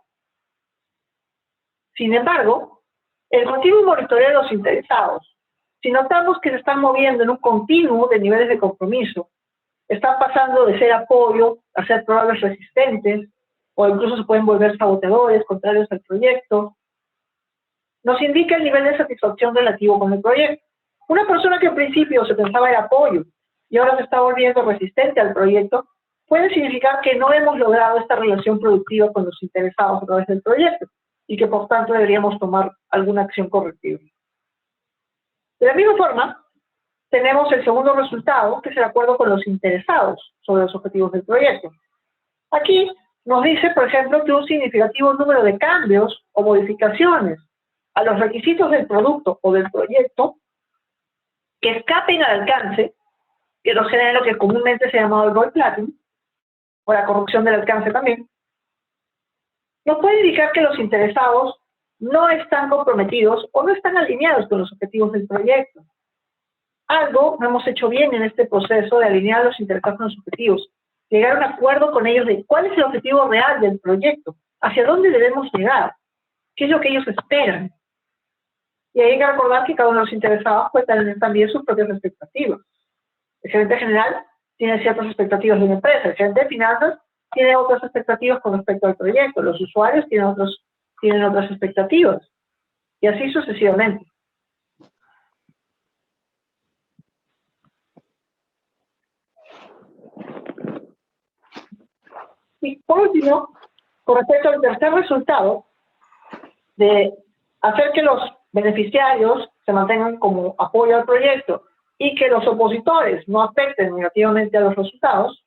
Sin embargo, el continuo monitoreo de los interesados, si notamos que se están moviendo en un continuo de niveles de compromiso, están pasando de ser apoyo a ser probables resistentes, o incluso se pueden volver saboteadores, contrarios al proyecto, nos indica el nivel de satisfacción relativo con el proyecto. Una persona que al principio se pensaba era apoyo y ahora se está volviendo resistente al proyecto, puede significar que no hemos logrado esta relación productiva con los interesados a través del proyecto y que por tanto deberíamos tomar alguna acción correctiva. De la misma forma, tenemos el segundo resultado, que es el acuerdo con los interesados sobre los objetivos del proyecto. Aquí nos dice, por ejemplo, que un significativo número de cambios o modificaciones a los requisitos del producto o del proyecto que escapen al alcance, que nos genera lo que comúnmente se ha llamado el gold plating, o la corrupción del alcance también, nos puede indicar que los interesados no están comprometidos o no están alineados con los objetivos del proyecto. Algo no hemos hecho bien en este proceso de alinear a los interesados con los objetivos, llegar a un acuerdo con ellos de cuál es el objetivo real del proyecto, hacia dónde debemos llegar, qué es lo que ellos esperan. Y hay que recordar que cada uno de los interesados puede tener también sus propias expectativas. El gerente general tiene ciertas expectativas de una empresa, el gerente de finanzas tiene otras expectativas con respecto al proyecto, los usuarios tienen otras expectativas, y así sucesivamente. Y por último, con respecto al tercer resultado, de hacer que los beneficiarios se mantengan como apoyo al proyecto y que los opositores no afecten negativamente a los resultados,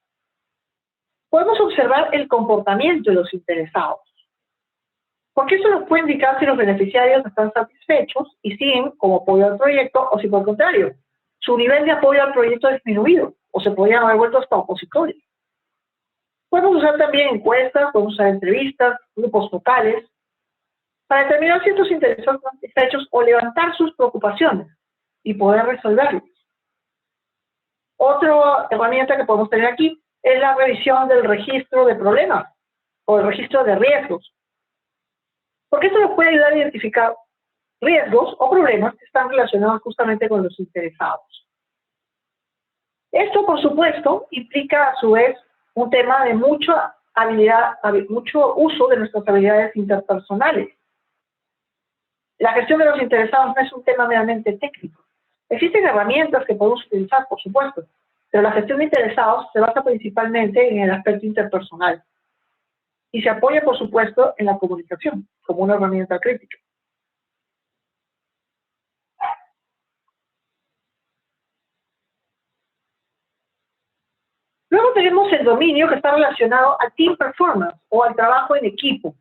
podemos observar el comportamiento de los interesados. Porque eso nos puede indicar si los beneficiarios están satisfechos y siguen como apoyo al proyecto, o si por el contrario, su nivel de apoyo al proyecto ha disminuido, o se podrían haber vuelto hasta opositores. Podemos usar también encuestas, podemos usar entrevistas, grupos focales, para determinar si estos interesados están satisfechos o levantar sus preocupaciones y poder resolverlas. Otra herramienta que podemos tener aquí es la revisión del registro de problemas o el registro de riesgos. Porque esto nos puede ayudar a identificar riesgos o problemas que están relacionados justamente con los interesados. Esto, por supuesto, implica a su vez un tema de mucha habilidad, mucho uso de nuestras habilidades interpersonales. La gestión de los interesados no es un tema meramente técnico. Existen herramientas que podemos utilizar, por supuesto, pero la gestión de interesados se basa principalmente en el aspecto interpersonal. Y se apoya, por supuesto, en la comunicación, como una herramienta crítica. Luego tenemos el dominio que está relacionado al team performance o al trabajo en equipo.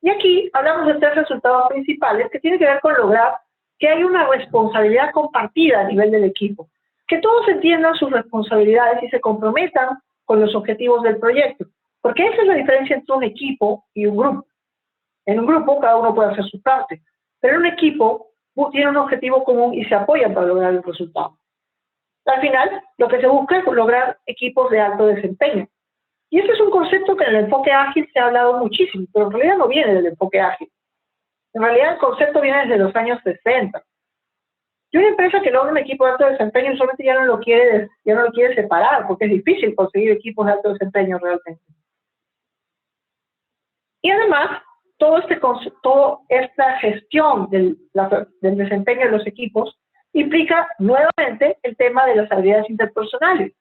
Y aquí hablamos de 3 resultados principales que tienen que ver con lograr que haya una responsabilidad compartida a nivel del equipo. Que todos entiendan sus responsabilidades y se comprometan con los objetivos del proyecto. Porque esa es la diferencia entre un equipo y un grupo. En un grupo cada uno puede hacer su parte, pero un equipo tiene un objetivo común y se apoyan para lograr el resultado. Al final, lo que se busca es lograr equipos de alto desempeño. Y ese es un concepto que en el enfoque ágil se ha hablado muchísimo, pero en realidad no viene del enfoque ágil. En realidad el concepto viene desde los años 60. Y una empresa que logra un equipo de alto desempeño usualmente ya no lo quiere separar, porque es difícil conseguir equipos de alto desempeño realmente. Y además, toda esta gestión del desempeño de los equipos implica nuevamente el tema de las habilidades interpersonales,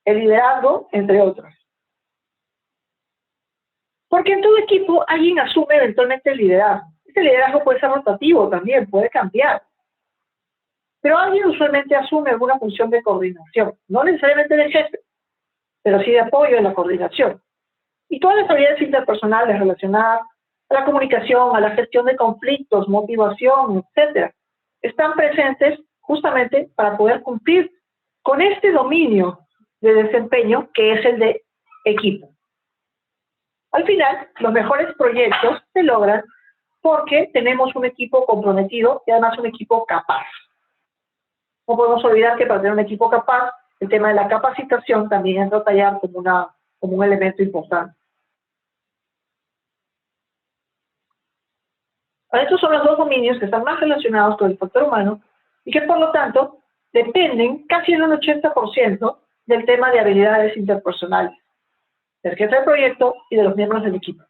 el liderazgo, entre otras. Porque en todo equipo alguien asume eventualmente el liderazgo. Este liderazgo puede ser rotativo también, puede cambiar. Pero alguien usualmente asume alguna función de coordinación, no necesariamente de jefe, pero sí de apoyo en la coordinación. Y todas las habilidades interpersonales relacionadas a la comunicación, a la gestión de conflictos, motivación, etcétera, están presentes justamente para poder cumplir con este dominio de desempeño que es el de equipo. Al final, los mejores proyectos se logran porque tenemos un equipo comprometido y además un equipo capaz. No podemos olvidar que para tener un equipo capaz, el tema de la capacitación también entra a tallar como un elemento importante. Estos son los 2 dominios que están más relacionados con el factor humano y que, por lo tanto, dependen casi en un 80% del tema de habilidades interpersonales, del jefe del proyecto y de los miembros del equipo.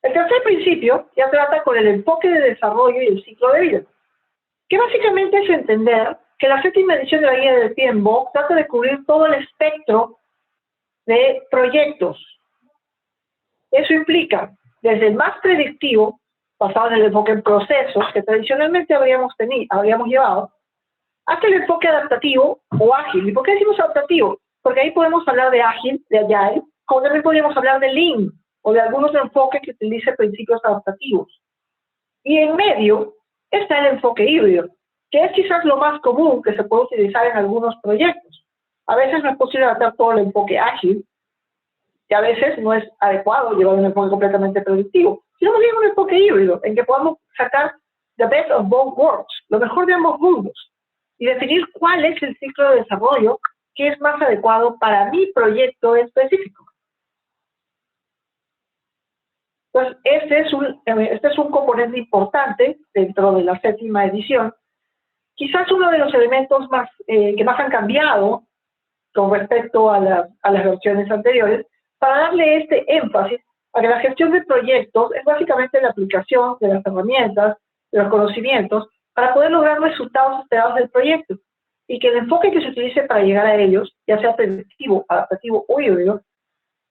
El tercer principio ya trata con el enfoque de desarrollo y el ciclo de vida, que básicamente es entender que la 7ª edición de la guía del PMBOK trata de cubrir todo el espectro de proyectos. Eso implica desde el más predictivo, basado en el enfoque en procesos que tradicionalmente habríamos llevado, hasta el enfoque adaptativo o ágil. ¿Y por qué decimos adaptativo? Porque ahí podemos hablar de ágil, de agile, como también podríamos hablar de lean, o de algunos enfoques que utilicen principios adaptativos. Y en medio está el enfoque híbrido, que es quizás lo más común que se puede utilizar en algunos proyectos. A veces no es posible adaptar todo el enfoque ágil, y a veces no es adecuado llevar un enfoque completamente predictivo, sino más bien un enfoque híbrido, en que podamos sacar the best of both worlds, lo mejor de ambos mundos, y definir cuál es el ciclo de desarrollo que es más adecuado para mi proyecto específico. Entonces, este es un componente importante dentro de la 7ª edición. Quizás uno de los elementos que más han cambiado con respecto a las versiones anteriores, para darle este énfasis a que la gestión de proyectos es básicamente la aplicación de las herramientas, de los conocimientos, para poder lograr resultados esperados del proyecto, y que el enfoque que se utilice para llegar a ellos, ya sea predictivo, adaptativo o híbrido,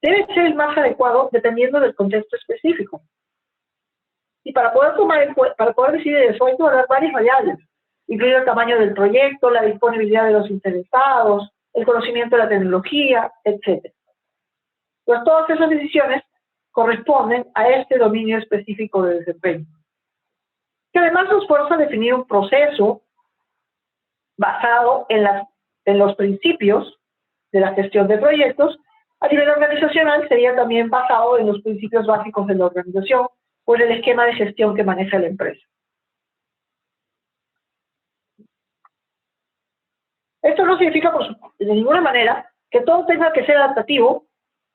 debe ser el más adecuado dependiendo del contexto específico. Y para poder decidir eso hay que valorar varias variables, incluido el tamaño del proyecto, la disponibilidad de los interesados, el conocimiento de la tecnología, etc. Pues todas esas decisiones corresponden a este dominio específico de desempeño, que además nos fuerza a definir un proceso basado en los principios de la gestión de proyectos. A nivel organizacional sería también basado en los principios básicos de la organización o en el esquema de gestión que maneja la empresa. Esto no significa de ninguna manera que todo tenga que ser adaptativo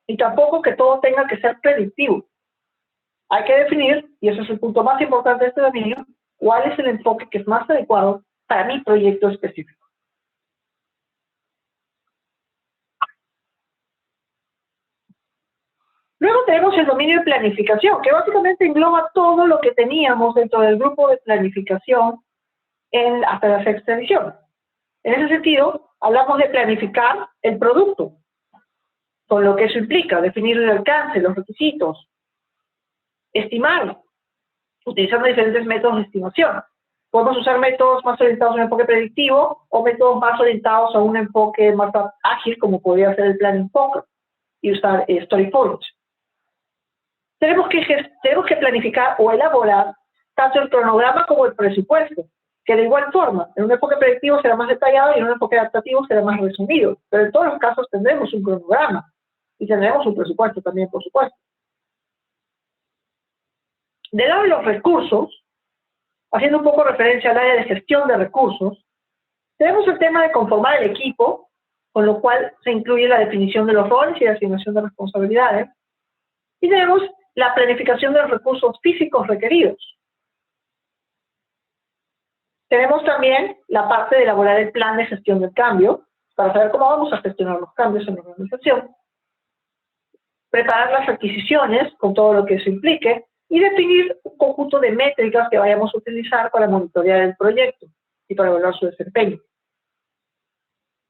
y tampoco que todo tenga que ser predictivo. Hay que definir, y ese es el punto más importante de este dominio, cuál es el enfoque que es más adecuado para mi proyecto específico. Luego tenemos el dominio de planificación, que básicamente engloba todo lo que teníamos dentro del grupo de planificación hasta la 6ª edición. En ese sentido, hablamos de planificar el producto, con lo que eso implica, definir el alcance, los requisitos, estimar, utilizando diferentes métodos de estimación. Podemos usar métodos más orientados a un enfoque predictivo o métodos más orientados a un enfoque más ágil, como podría ser el Planning Poker, y usar Story Points. Tenemos que planificar o elaborar tanto el cronograma como el presupuesto, que de igual forma, en un enfoque predictivo será más detallado y en un enfoque adaptativo será más resumido, pero en todos los casos tendremos un cronograma y tendremos un presupuesto también, por supuesto. Del lado de los recursos, haciendo un poco referencia al área de gestión de recursos, tenemos el tema de conformar el equipo, con lo cual se incluye la definición de los roles y la asignación de responsabilidades, y tenemos la planificación de los recursos físicos requeridos. Tenemos también la parte de elaborar el plan de gestión del cambio, para saber cómo vamos a gestionar los cambios en la organización, preparar las adquisiciones con todo lo que eso implique, y definir un conjunto de métricas que vayamos a utilizar para monitorear el proyecto y para evaluar su desempeño.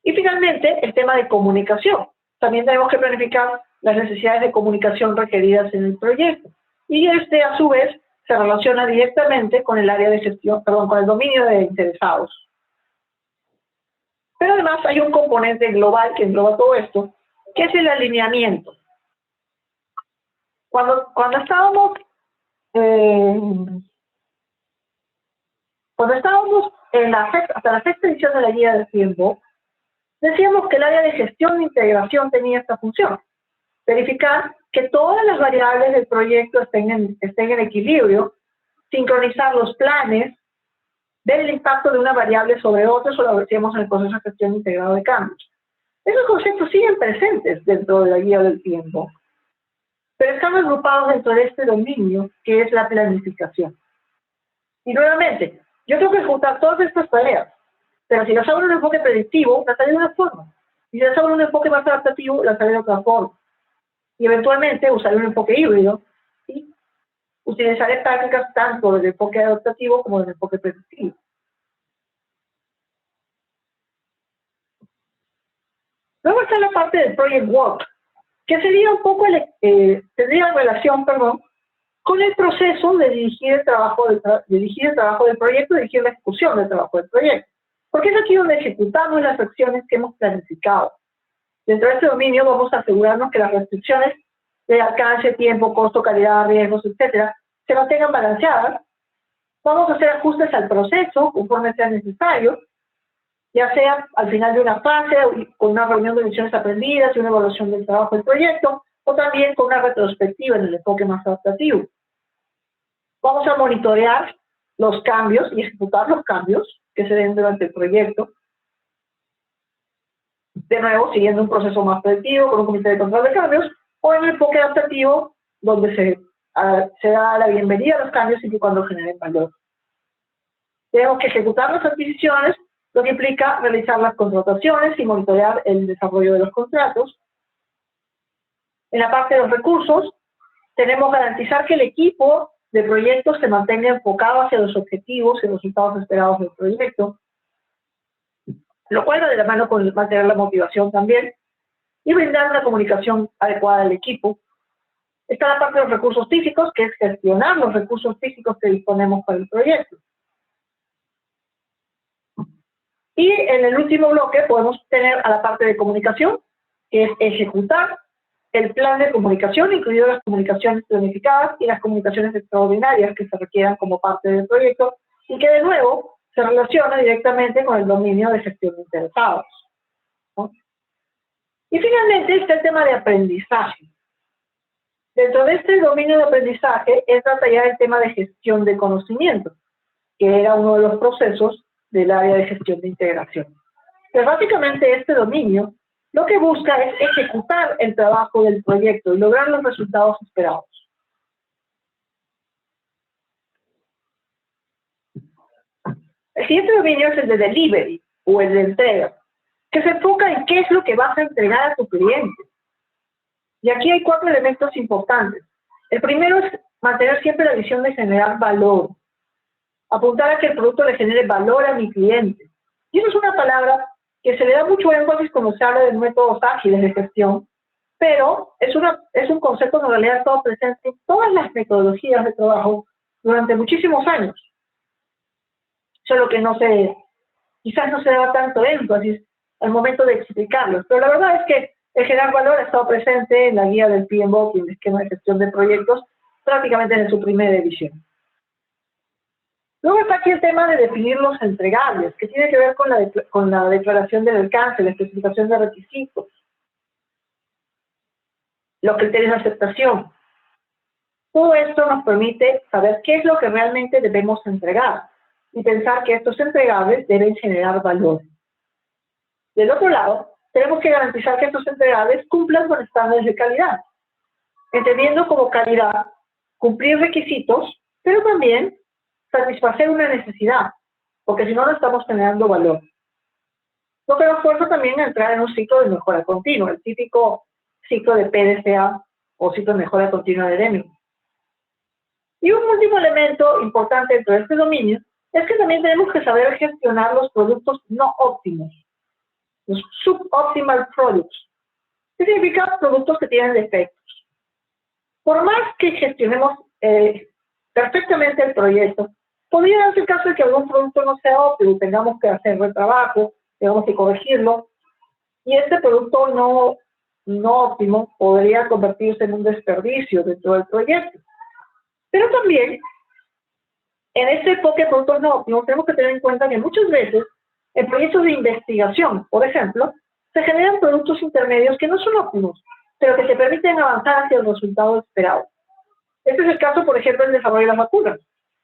Y finalmente, el tema de comunicación. También tenemos que planificar las necesidades de comunicación requeridas en el proyecto. Y a su vez, se relaciona directamente con el área de gestión, con el dominio de interesados. Pero además hay un componente global que engloba todo esto, que es el alineamiento. Cuando estábamos hasta la 6ª edición de la guía del tiempo, decíamos que el área de gestión de integración tenía esta función: verificar que todas las variables del proyecto estén en equilibrio, sincronizar los planes, ver el impacto de una variable sobre otra, eso lo decíamos en el proceso de gestión integrado de cambios. Esos conceptos siguen presentes dentro de la guía del tiempo, pero están agrupados dentro de este dominio que es la planificación. Y nuevamente, yo tengo que juntar todas estas tareas, pero si las hago en un enfoque predictivo, las haré de una forma. Y si las hago en un enfoque más adaptativo, las haré de otra forma. Y eventualmente usaré un enfoque híbrido y utilizaré prácticas tanto del enfoque adaptativo como del enfoque predictivo. Luego está la parte del project work, que sería un poco tendría relación, con el proceso de dirigir el trabajo del proyecto, dirigir la ejecución del trabajo del proyecto. Porque es aquí donde ejecutamos las acciones que hemos planificado. Dentro de este dominio vamos a asegurarnos que las restricciones de alcance, tiempo, costo, calidad, riesgos, etcétera, se mantengan balanceadas. Vamos a hacer ajustes al proceso conforme sea necesario, ya sea al final de una fase, con una reunión de lecciones aprendidas y una evaluación del trabajo del proyecto, o también con una retrospectiva en el enfoque más adaptativo. Vamos a monitorear los cambios y ejecutar los cambios que se den durante el proyecto. De nuevo, siguiendo un proceso más predictivo, con un comité de control de cambios, o en el enfoque adaptativo, donde se da la bienvenida a los cambios siempre y cuando generen valor. Tenemos que ejecutar las adquisiciones, lo que implica realizar las contrataciones y monitorear el desarrollo de los contratos. En la parte de los recursos, tenemos que garantizar que el equipo de proyectos se mantenga enfocado hacia los objetivos y resultados esperados del proyecto, lo cual va de la mano con mantener la motivación también, y brindar una comunicación adecuada al equipo. Está la parte de los recursos físicos, que es gestionar los recursos físicos que disponemos para el proyecto. Y en el último bloque podemos tener a la parte de comunicación, que es ejecutar el plan de comunicación, incluido las comunicaciones planificadas y las comunicaciones extraordinarias que se requieran como parte del proyecto, y que de nuevo se relaciona directamente con el dominio de gestión de interesados, ¿no? Y finalmente está el tema de aprendizaje. Dentro de este dominio de aprendizaje entra ya el tema de gestión de conocimiento, que era uno de los procesos del área de gestión de integración. Pero básicamente este dominio lo que busca es ejecutar el trabajo del proyecto y lograr los resultados esperados. El siguiente dominio es el de delivery o el de entrega, que se enfoca en qué es lo que vas a entregar a tu cliente. Y aquí hay 4 elementos importantes. El primero es mantener siempre la visión de generar valor. Apuntar a que el producto le genere valor a mi cliente. Y eso es una palabra que se le da mucho énfasis cuando se habla de métodos ágiles de gestión, pero es un concepto que en realidad ha estado presente en todas las metodologías de trabajo durante muchísimos años. Solo que quizás no se da tanto énfasis al momento de explicarlo. Pero la verdad es que el generar valor ha estado presente en la guía del PMBOK y el esquema de gestión de proyectos prácticamente en su primera edición. Luego está aquí el tema de definir los entregables, que tiene que ver con la declaración del alcance, la especificación de requisitos, los criterios de aceptación. Todo esto nos permite saber qué es lo que realmente debemos entregar y pensar que estos entregables deben generar valor. Del otro lado, tenemos que garantizar que estos entregables cumplan con estándares de calidad, entendiendo como calidad cumplir requisitos, pero también satisfacer una necesidad, porque si no, no estamos generando valor. Lo que nos fuerza también a entrar en un ciclo de mejora continua, el típico ciclo de PDCA o ciclo de mejora continua de Deming. Y un último elemento importante dentro de este dominio es que también tenemos que saber gestionar los productos no óptimos, los suboptimal products. ¿Qué significa? Productos que tienen defectos. Por más que gestionemos perfectamente el proyecto, podría darse el caso de que algún producto no sea óptimo, tengamos que hacer retrabajo, tengamos que corregirlo, y este producto no óptimo podría convertirse en un desperdicio dentro del proyecto. Pero también, en este enfoque de productos no óptimos, tenemos que tener en cuenta que muchas veces, en proyectos de investigación, por ejemplo, se generan productos intermedios que no son óptimos, pero que se permiten avanzar hacia el resultado esperado. Este es el caso, por ejemplo, del desarrollo de las vacunas.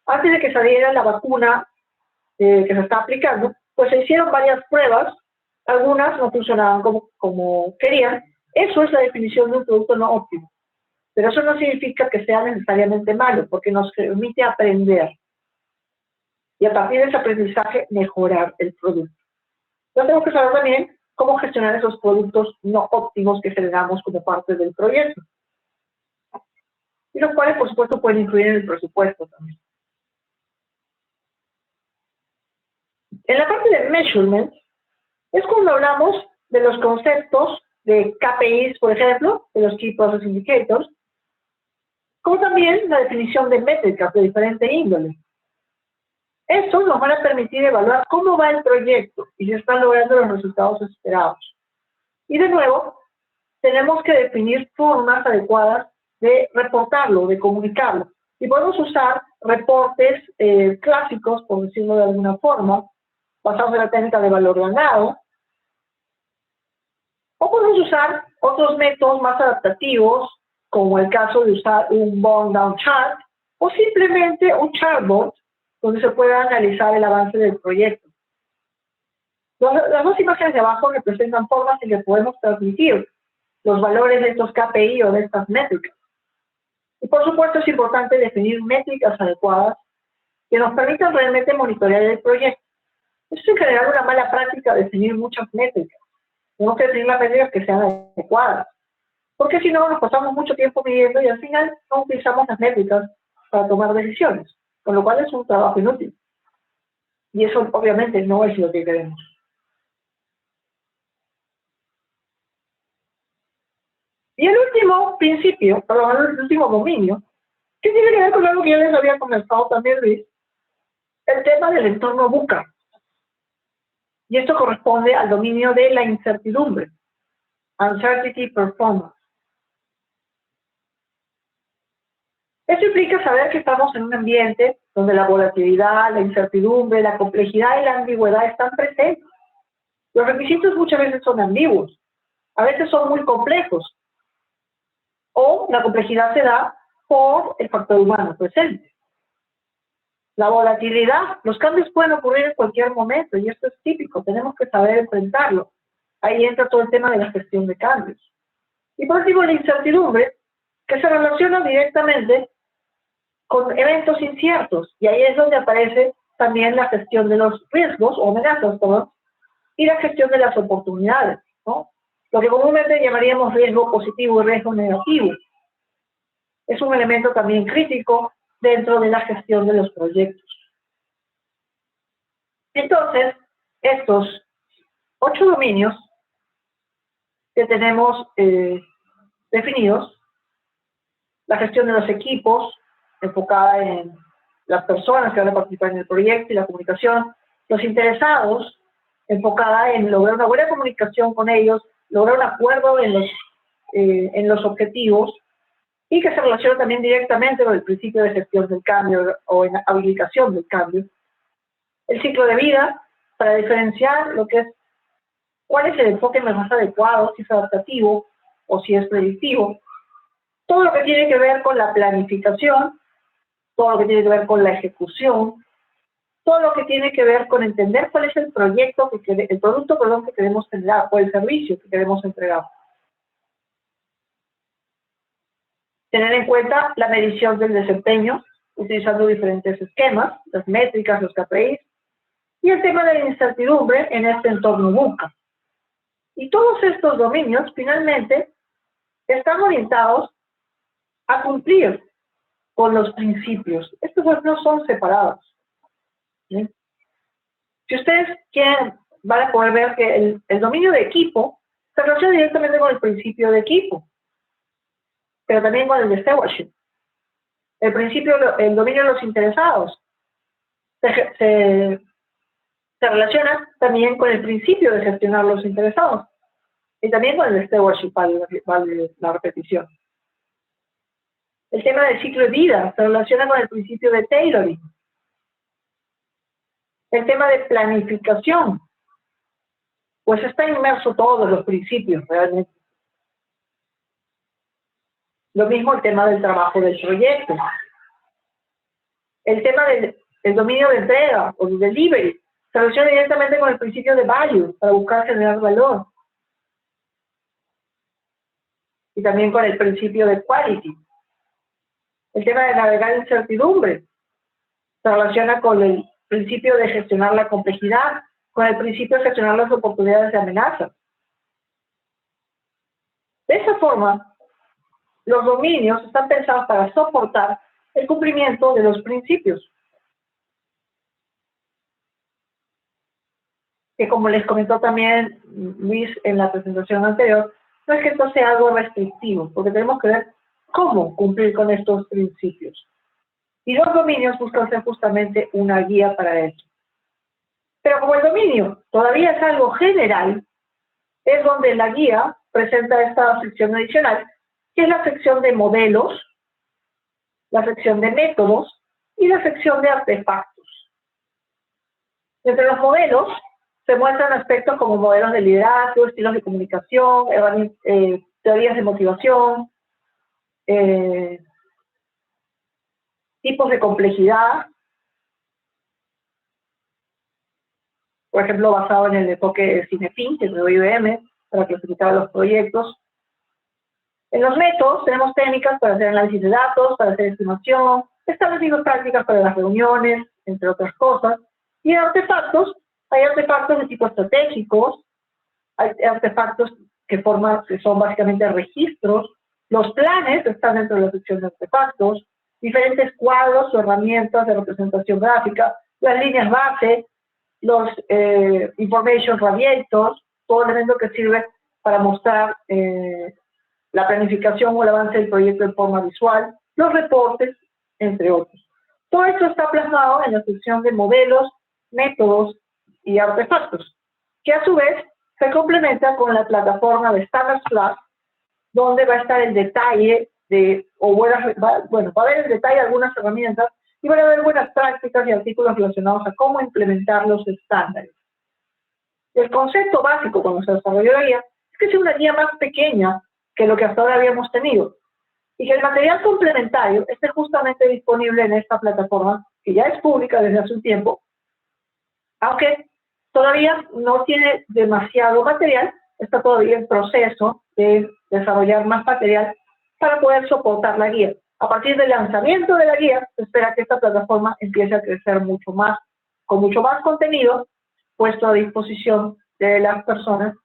Antes de que saliera la vacuna que se está aplicando, pues se hicieron varias pruebas, algunas no funcionaban como querían. Eso es la definición de un producto no óptimo. Pero eso no significa que sea necesariamente malo, porque nos permite aprender. Y a partir de ese aprendizaje, mejorar el producto. Entonces tenemos que saber también cómo gestionar esos productos no óptimos que generamos como parte del proyecto. Y los cuales, por supuesto, pueden influir en el presupuesto también. En la parte de measurement, es cuando hablamos de los conceptos de KPIs, por ejemplo, de los Key Process Indicators, como también la definición de métricas de diferente índole. Estos nos van a permitir evaluar cómo va el proyecto y si están logrando los resultados esperados. Y de nuevo, tenemos que definir formas adecuadas de reportarlo, de comunicarlo. Y podemos usar reportes clásicos, por decirlo de alguna forma, basados en la técnica de valor ganado, o podemos usar otros métodos más adaptativos, como el caso de usar un burn-down chart, o simplemente un chartboard, donde se pueda analizar el avance del proyecto. Las dos imágenes de abajo representan formas en que podemos transmitir los valores de estos KPI o de estas métricas. Y por supuesto es importante definir métricas adecuadas que nos permitan realmente monitorear el proyecto. Esto es en general una mala práctica definir muchas métricas. Tenemos que definir las métricas que sean adecuadas. Porque si no, nos pasamos mucho tiempo midiendo y al final no utilizamos las métricas para tomar decisiones, con lo cual es un trabajo inútil. Y eso obviamente no es lo que queremos. Y el último principio, perdón, el último dominio, que tiene que ver con algo que yo les había conversado también, Luis, el tema del entorno VUCA. Y esto corresponde al dominio de la incertidumbre, Uncertainty Performance. Esto implica saber que estamos en un ambiente donde la volatilidad, la incertidumbre, la complejidad y la ambigüedad están presentes. Los requisitos muchas veces son ambiguos, a veces son muy complejos, o la complejidad se da por el factor humano presente. La volatilidad, los cambios pueden ocurrir en cualquier momento, y esto es típico, tenemos que saber enfrentarlo. Ahí entra todo el tema de la gestión de cambios. Y por último, la incertidumbre, que se relaciona directamente con eventos inciertos, y ahí es donde aparece también la gestión de los riesgos, o amenazas, perdón, y la gestión de las oportunidades, ¿no? Lo que comúnmente llamaríamos riesgo positivo y riesgo negativo. Es un elemento también crítico dentro de la gestión de los proyectos. Entonces, estos 8 dominios que tenemos definidos, la gestión de los equipos, enfocada en las personas que van a participar en el proyecto y la comunicación, los interesados, enfocada en lograr una buena comunicación con ellos, lograr un acuerdo en los objetivos, y que se relaciona también directamente con el principio de gestión del cambio o en habilitación del cambio. El ciclo de vida, para diferenciar lo que es, cuál es el enfoque más adecuado, si es adaptativo o si es predictivo. Todo lo que tiene que ver con la planificación, todo lo que tiene que ver con la ejecución, todo lo que tiene que ver con entender cuál es el proyecto, el producto, perdón, que queremos generar, o el servicio que queremos entregar. Tener en cuenta la medición del desempeño, utilizando diferentes esquemas, las métricas, los KPIs, y el tema de la incertidumbre en este entorno VUCA. Y todos estos dominios, finalmente, están orientados a cumplir con los principios. Estos no son separados, ¿sí? Si ustedes quieren, van a poder ver que el dominio de equipo se relaciona directamente con el principio de equipo, pero también con el de stewardship. El dominio de los interesados se relaciona también con el principio de gestionar los interesados, y también con el stewardship, vale la repetición. El tema del ciclo de vida se relaciona con el principio de tailoring. El tema de planificación, pues está inmerso todos los principios realmente. Lo mismo el tema del trabajo del proyecto. El tema del dominio de entrega o de delivery se relaciona directamente con el principio de value para buscar generar valor. Y también con el principio de quality. El tema de navegar incertidumbre se relaciona con el principio de gestionar la complejidad, con el principio de gestionar las oportunidades de amenaza. De esa forma, los dominios están pensados para soportar el cumplimiento de los principios. Que como les comentó también Luis en la presentación anterior, no es que esto sea algo restrictivo, porque tenemos que ver cómo cumplir con estos principios. Y los dominios buscan ser justamente una guía para eso. Pero como el dominio todavía es algo general, es donde la guía presenta esta sección adicional que es la sección de modelos, la sección de métodos y la sección de artefactos. Entre los modelos se muestran aspectos como modelos de liderazgo, estilos de comunicación, teorías de motivación, tipos de complejidad, por ejemplo, basado en el enfoque de Cinefin, que es de IBM, para clasificar los proyectos. En los métodos tenemos técnicas para hacer análisis de datos, para hacer estimación, estableciendo prácticas para las reuniones, entre otras cosas. Y en artefactos, hay artefactos de tipo estratégicos, hay artefactos que son básicamente registros. Los planes están dentro de la sección de artefactos, diferentes cuadros o herramientas de representación gráfica, las líneas base, los information radiators, todo elemento que sirve para mostrar la planificación o el avance del proyecto de forma visual, los reportes, entre otros. Todo esto está plasmado en la sección de modelos, métodos y artefactos, que a su vez se complementa con la plataforma de Standards Plus, donde va a estar el detalle va a haber el detalle de algunas herramientas y van a haber buenas prácticas y artículos relacionados a cómo implementar los estándares. El concepto básico cuando se desarrolló la guía es que es una guía más pequeña que lo que hasta ahora habíamos tenido y que el material complementario esté justamente disponible en esta plataforma, que ya es pública desde hace un tiempo, aunque todavía no tiene demasiado material, está todavía en proceso de desarrollar más material para poder soportar la guía. A partir del lanzamiento de la guía, se espera que esta plataforma empiece a crecer mucho más, con mucho más contenido puesto a disposición de las personas,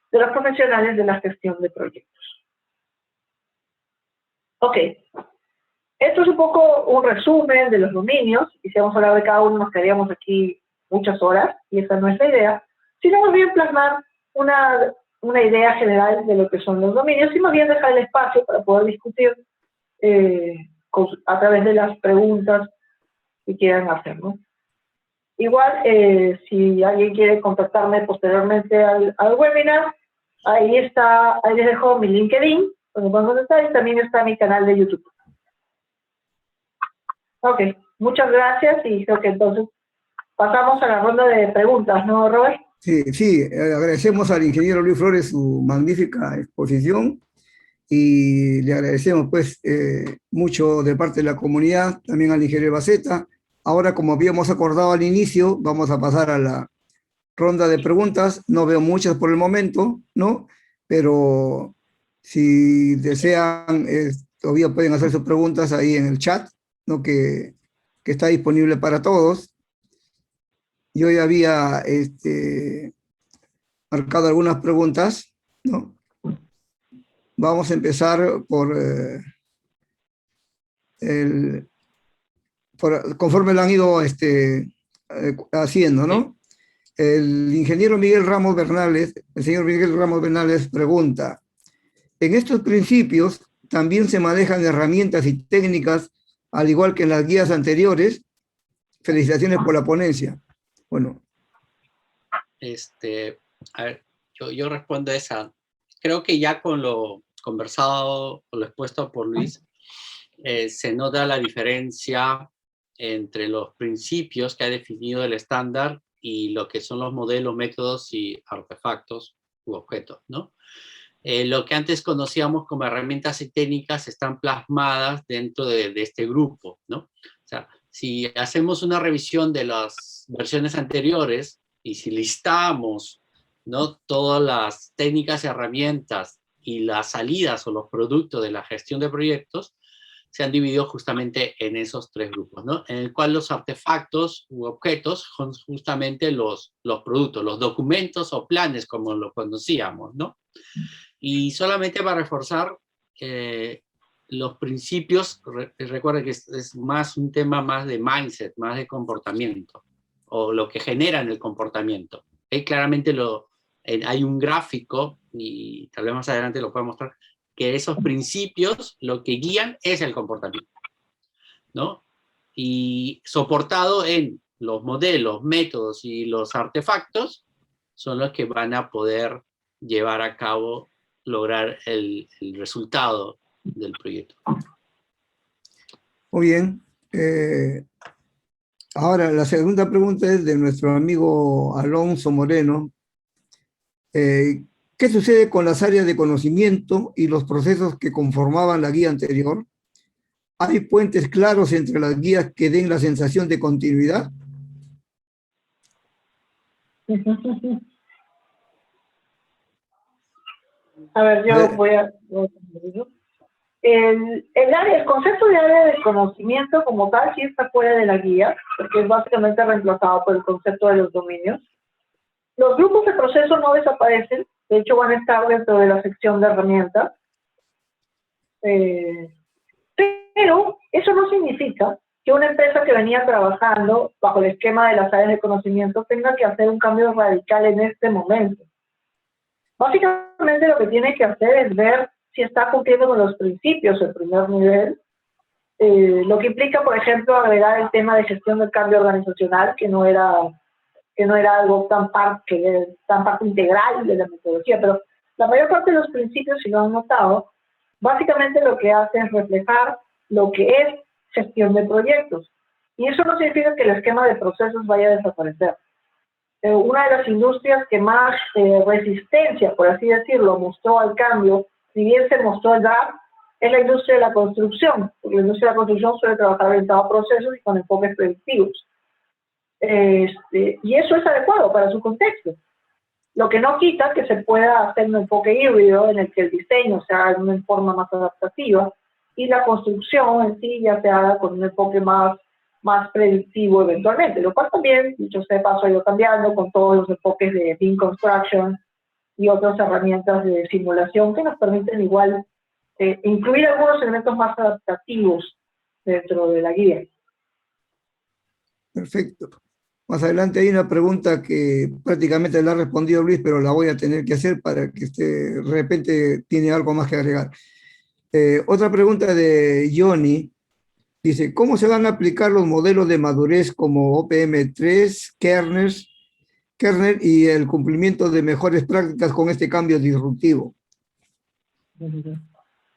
de los profesionales de la gestión de proyectos. Ok, esto es un poco un resumen de los dominios, y si vamos a hablar de cada uno nos quedaríamos aquí muchas horas, y esa no es la idea, sino más bien plasmar una idea general de lo que son los dominios, y más bien dejar el espacio para poder discutir a través de las preguntas que quieran hacer, ¿no? Igual, si alguien quiere contactarme posteriormente al webinar, ahí les dejo mi LinkedIn, donde pueden contactar, y también está mi canal de YouTube. Ok, muchas gracias, y creo que entonces pasamos a la ronda de preguntas, ¿no, Robert? Sí, agradecemos al ingeniero Luis Flores su magnífica exposición y le agradecemos pues mucho de parte de la comunidad, también al ingeniero Baceta. Ahora, como habíamos acordado al inicio, vamos a pasar a la ronda de preguntas. No veo muchas por el momento, ¿no? Pero si desean, todavía pueden hacer sus preguntas ahí en el chat, ¿no? Que está disponible para todos. Yo ya había marcado algunas preguntas, ¿no? Vamos a empezar conforme lo han ido haciendo, ¿no? El ingeniero Miguel Ramos Bernales, el señor Miguel Ramos Bernales pregunta, ¿en estos principios también se manejan herramientas y técnicas al igual que en las guías anteriores? Felicitaciones por la ponencia. Bueno. A ver, yo respondo a esa. Creo que ya con lo conversado o lo expuesto por Luis, se nota la diferencia entre los principios que ha definido el estándar y lo que son los modelos, métodos y artefactos u objetos, ¿no? Lo que antes conocíamos como herramientas y técnicas están plasmadas dentro de este grupo, ¿no? O sea, si hacemos una revisión de las versiones anteriores y si listamos, ¿no?, todas las técnicas y herramientas y las salidas o los productos de la gestión de proyectos, se han dividido justamente en esos tres grupos, ¿no? En el cual los artefactos u objetos son justamente los productos, los documentos o planes como lo conocíamos, ¿no? Y solamente para reforzar los principios, recuerda que es más un tema más de mindset, más de comportamiento, o lo que genera en el comportamiento. Claramente hay un gráfico, y tal vez más adelante lo pueda mostrar, que esos principios lo que guían es el comportamiento, ¿no? Y soportado en los modelos, métodos y los artefactos son los que van a poder llevar a cabo, lograr el resultado del proyecto. Muy bien. Ahora, la segunda pregunta es de nuestro amigo Alonso Moreno. ¿Qué sucede con las áreas de conocimiento y los procesos que conformaban la guía anterior? ¿Hay puentes claros entre las guías que den la sensación de continuidad? A ver, yo voy a... El concepto de área de conocimiento como tal sí está fuera de la guía, porque es básicamente reemplazado por el concepto de los dominios. Los grupos de proceso no desaparecen, de hecho van a estar dentro de la sección de herramientas, pero eso no significa que una empresa que venía trabajando bajo el esquema de las áreas de conocimiento tenga que hacer un cambio radical en este momento. Básicamente lo que tiene que hacer es ver si está cumpliendo con los principios del primer nivel, lo que implica, por ejemplo, agregar el tema de gestión del cambio organizacional, que no era algo tan parte integral de la metodología, pero la mayor parte de los principios, si lo han notado, básicamente lo que hace es reflejar lo que es gestión de proyectos. Y eso no significa que el esquema de procesos vaya a desaparecer. Una de las industrias que más resistencia, por así decirlo, mostró al cambio, si bien se mostró ya, es la industria de la construcción, porque la industria de la construcción suele trabajar orientado a procesos y con enfoques predictivos. Y eso es adecuado para su contexto. Lo que no quita que se pueda hacer un enfoque híbrido en el que el diseño se haga de una forma más adaptativa y la construcción en sí ya se haga con un enfoque más predictivo eventualmente, lo cual también, dicho sea de paso, ha ido cambiando con todos los enfoques de Lean Construction y otras herramientas de simulación que nos permiten igual incluir algunos elementos más adaptativos dentro de la guía. Perfecto. Más adelante hay una pregunta que prácticamente la ha respondido Luis, pero la voy a tener que hacer para que usted de repente tiene algo más que agregar. Otra pregunta de Johnny. Dice, ¿cómo se van a aplicar los modelos de madurez como OPM3, Kernel y el cumplimiento de mejores prácticas con este cambio disruptivo?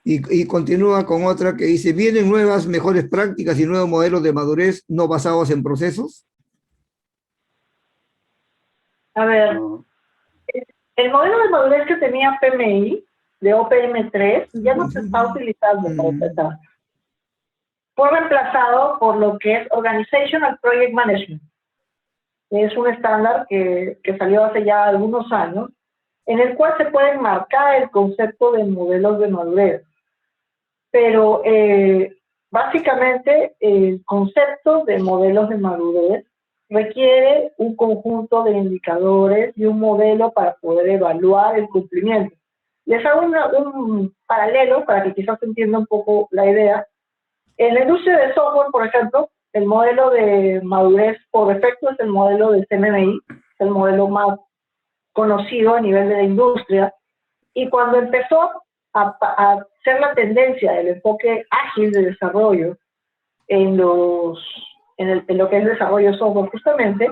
Y continúa con otra que dice, ¿vienen nuevas mejores prácticas y nuevos modelos de madurez no basados en procesos? A ver, el modelo de madurez que tenía PMI, de OPM3, ya no se está utilizando para empezar. Fue reemplazado por lo que es Organizational Project Management. Es un estándar que salió hace ya algunos años, en el cual se puede enmarcar el concepto de modelos de madurez. Pero básicamente el concepto de modelos de madurez requiere un conjunto de indicadores y un modelo para poder evaluar el cumplimiento. Les hago un paralelo para que quizás se entienda un poco la idea. En la industria de software, por ejemplo, el modelo de madurez por defecto es el modelo de CMMI, es el modelo más conocido a nivel de la industria. Y cuando empezó a ser la tendencia del enfoque ágil de desarrollo en lo que es desarrollo de software justamente,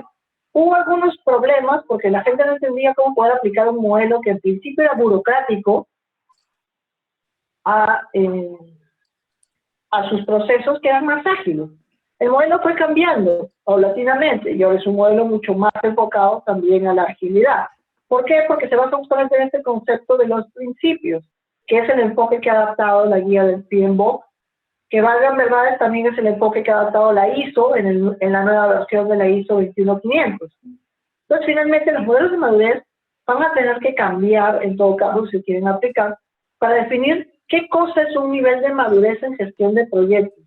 hubo algunos problemas porque la gente no entendía cómo poder aplicar un modelo que en principio era burocrático a sus procesos que eran más ágiles. El modelo fue cambiando paulatinamente y ahora es un modelo mucho más enfocado también a la agilidad. ¿Por qué? Porque se basa justamente en este concepto de los principios, que es el enfoque que ha adaptado la guía del PMBOK, que valgan verdades también es el enfoque que ha adaptado la ISO en la nueva versión de la ISO 21500. Entonces, finalmente, los modelos de madurez van a tener que cambiar, en todo caso, si quieren aplicar, para definir qué cosa es un nivel de madurez en gestión de proyectos.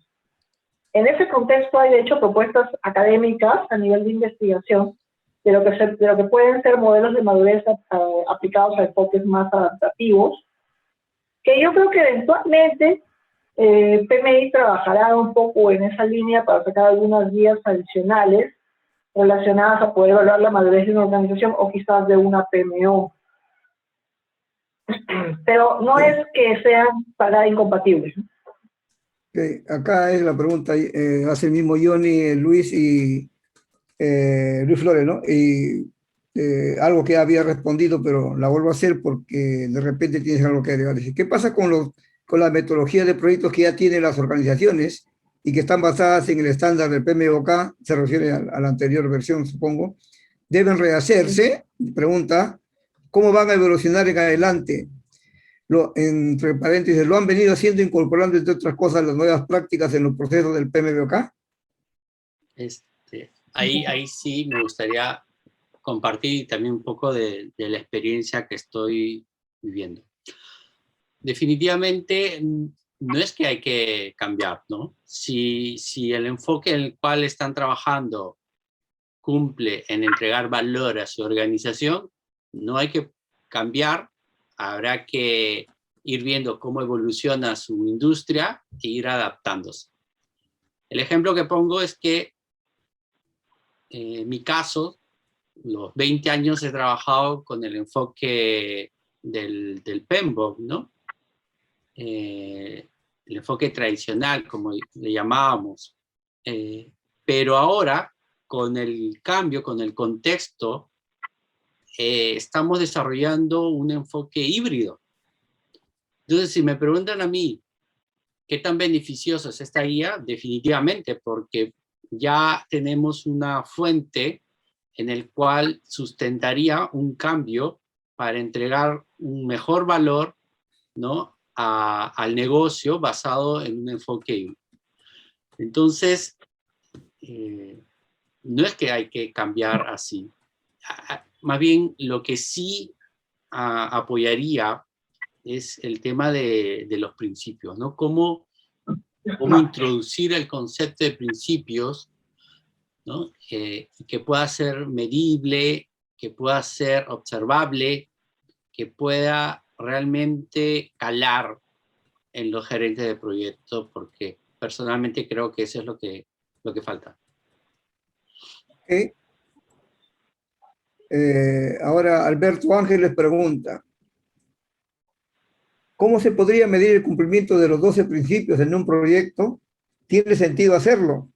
En ese contexto hay, de hecho, propuestas académicas a nivel de investigación de lo que pueden ser modelos de madurez aplicados a enfoques más adaptativos, que yo creo que eventualmente PMI trabajará un poco en esa línea para sacar algunas guías adicionales relacionadas a poder evaluar la madurez de una organización o quizás de una PMO. Pero no es que sean para incompatibles. Okay. Acá es la pregunta, hace el mismo Johnny, Luis y Luis Flores, ¿no? Y algo que había respondido, pero la vuelvo a hacer porque de repente tienes algo que agregar. Dice, ¿qué pasa con los con la metodología de proyectos que ya tienen las organizaciones y que están basadas en el estándar del PMBOK, se refiere a la anterior versión, supongo, deben rehacerse? Pregunta, ¿cómo van a evolucionar en adelante? Entre paréntesis, ¿lo han venido haciendo incorporando, entre otras cosas, las nuevas prácticas en los procesos del PMBOK? Ahí sí me gustaría compartir también un poco de la experiencia que estoy viviendo. Definitivamente no es que hay que cambiar, ¿no? Si el enfoque en el cual están trabajando cumple en entregar valor a su organización, no hay que cambiar, habrá que ir viendo cómo evoluciona su industria e ir adaptándose. El ejemplo que pongo es que en mi caso, los 20 años he trabajado con el enfoque del PMBOK, ¿no? El enfoque tradicional, como le llamábamos. Pero ahora, con el cambio, con el contexto, estamos desarrollando un enfoque híbrido. Entonces, si me preguntan a mí, ¿qué tan beneficiosa es esta guía? Definitivamente, porque ya tenemos una fuente en el cual sustentaría un cambio para entregar un mejor valor, ¿no?, al negocio basado en un enfoque híbrido. Entonces, no es que hay que cambiar así. Más bien, lo que sí apoyaría es el tema de los principios, ¿no? Cómo introducir el concepto de principios, ¿no? Que pueda ser medible, que pueda ser observable, que pueda realmente calar en los gerentes de proyecto, porque personalmente creo que eso es lo que falta. Okay. Ahora Alberto Ángeles pregunta, ¿cómo se podría medir el cumplimiento de los 12 principios en un proyecto? ¿Tiene sentido hacerlo?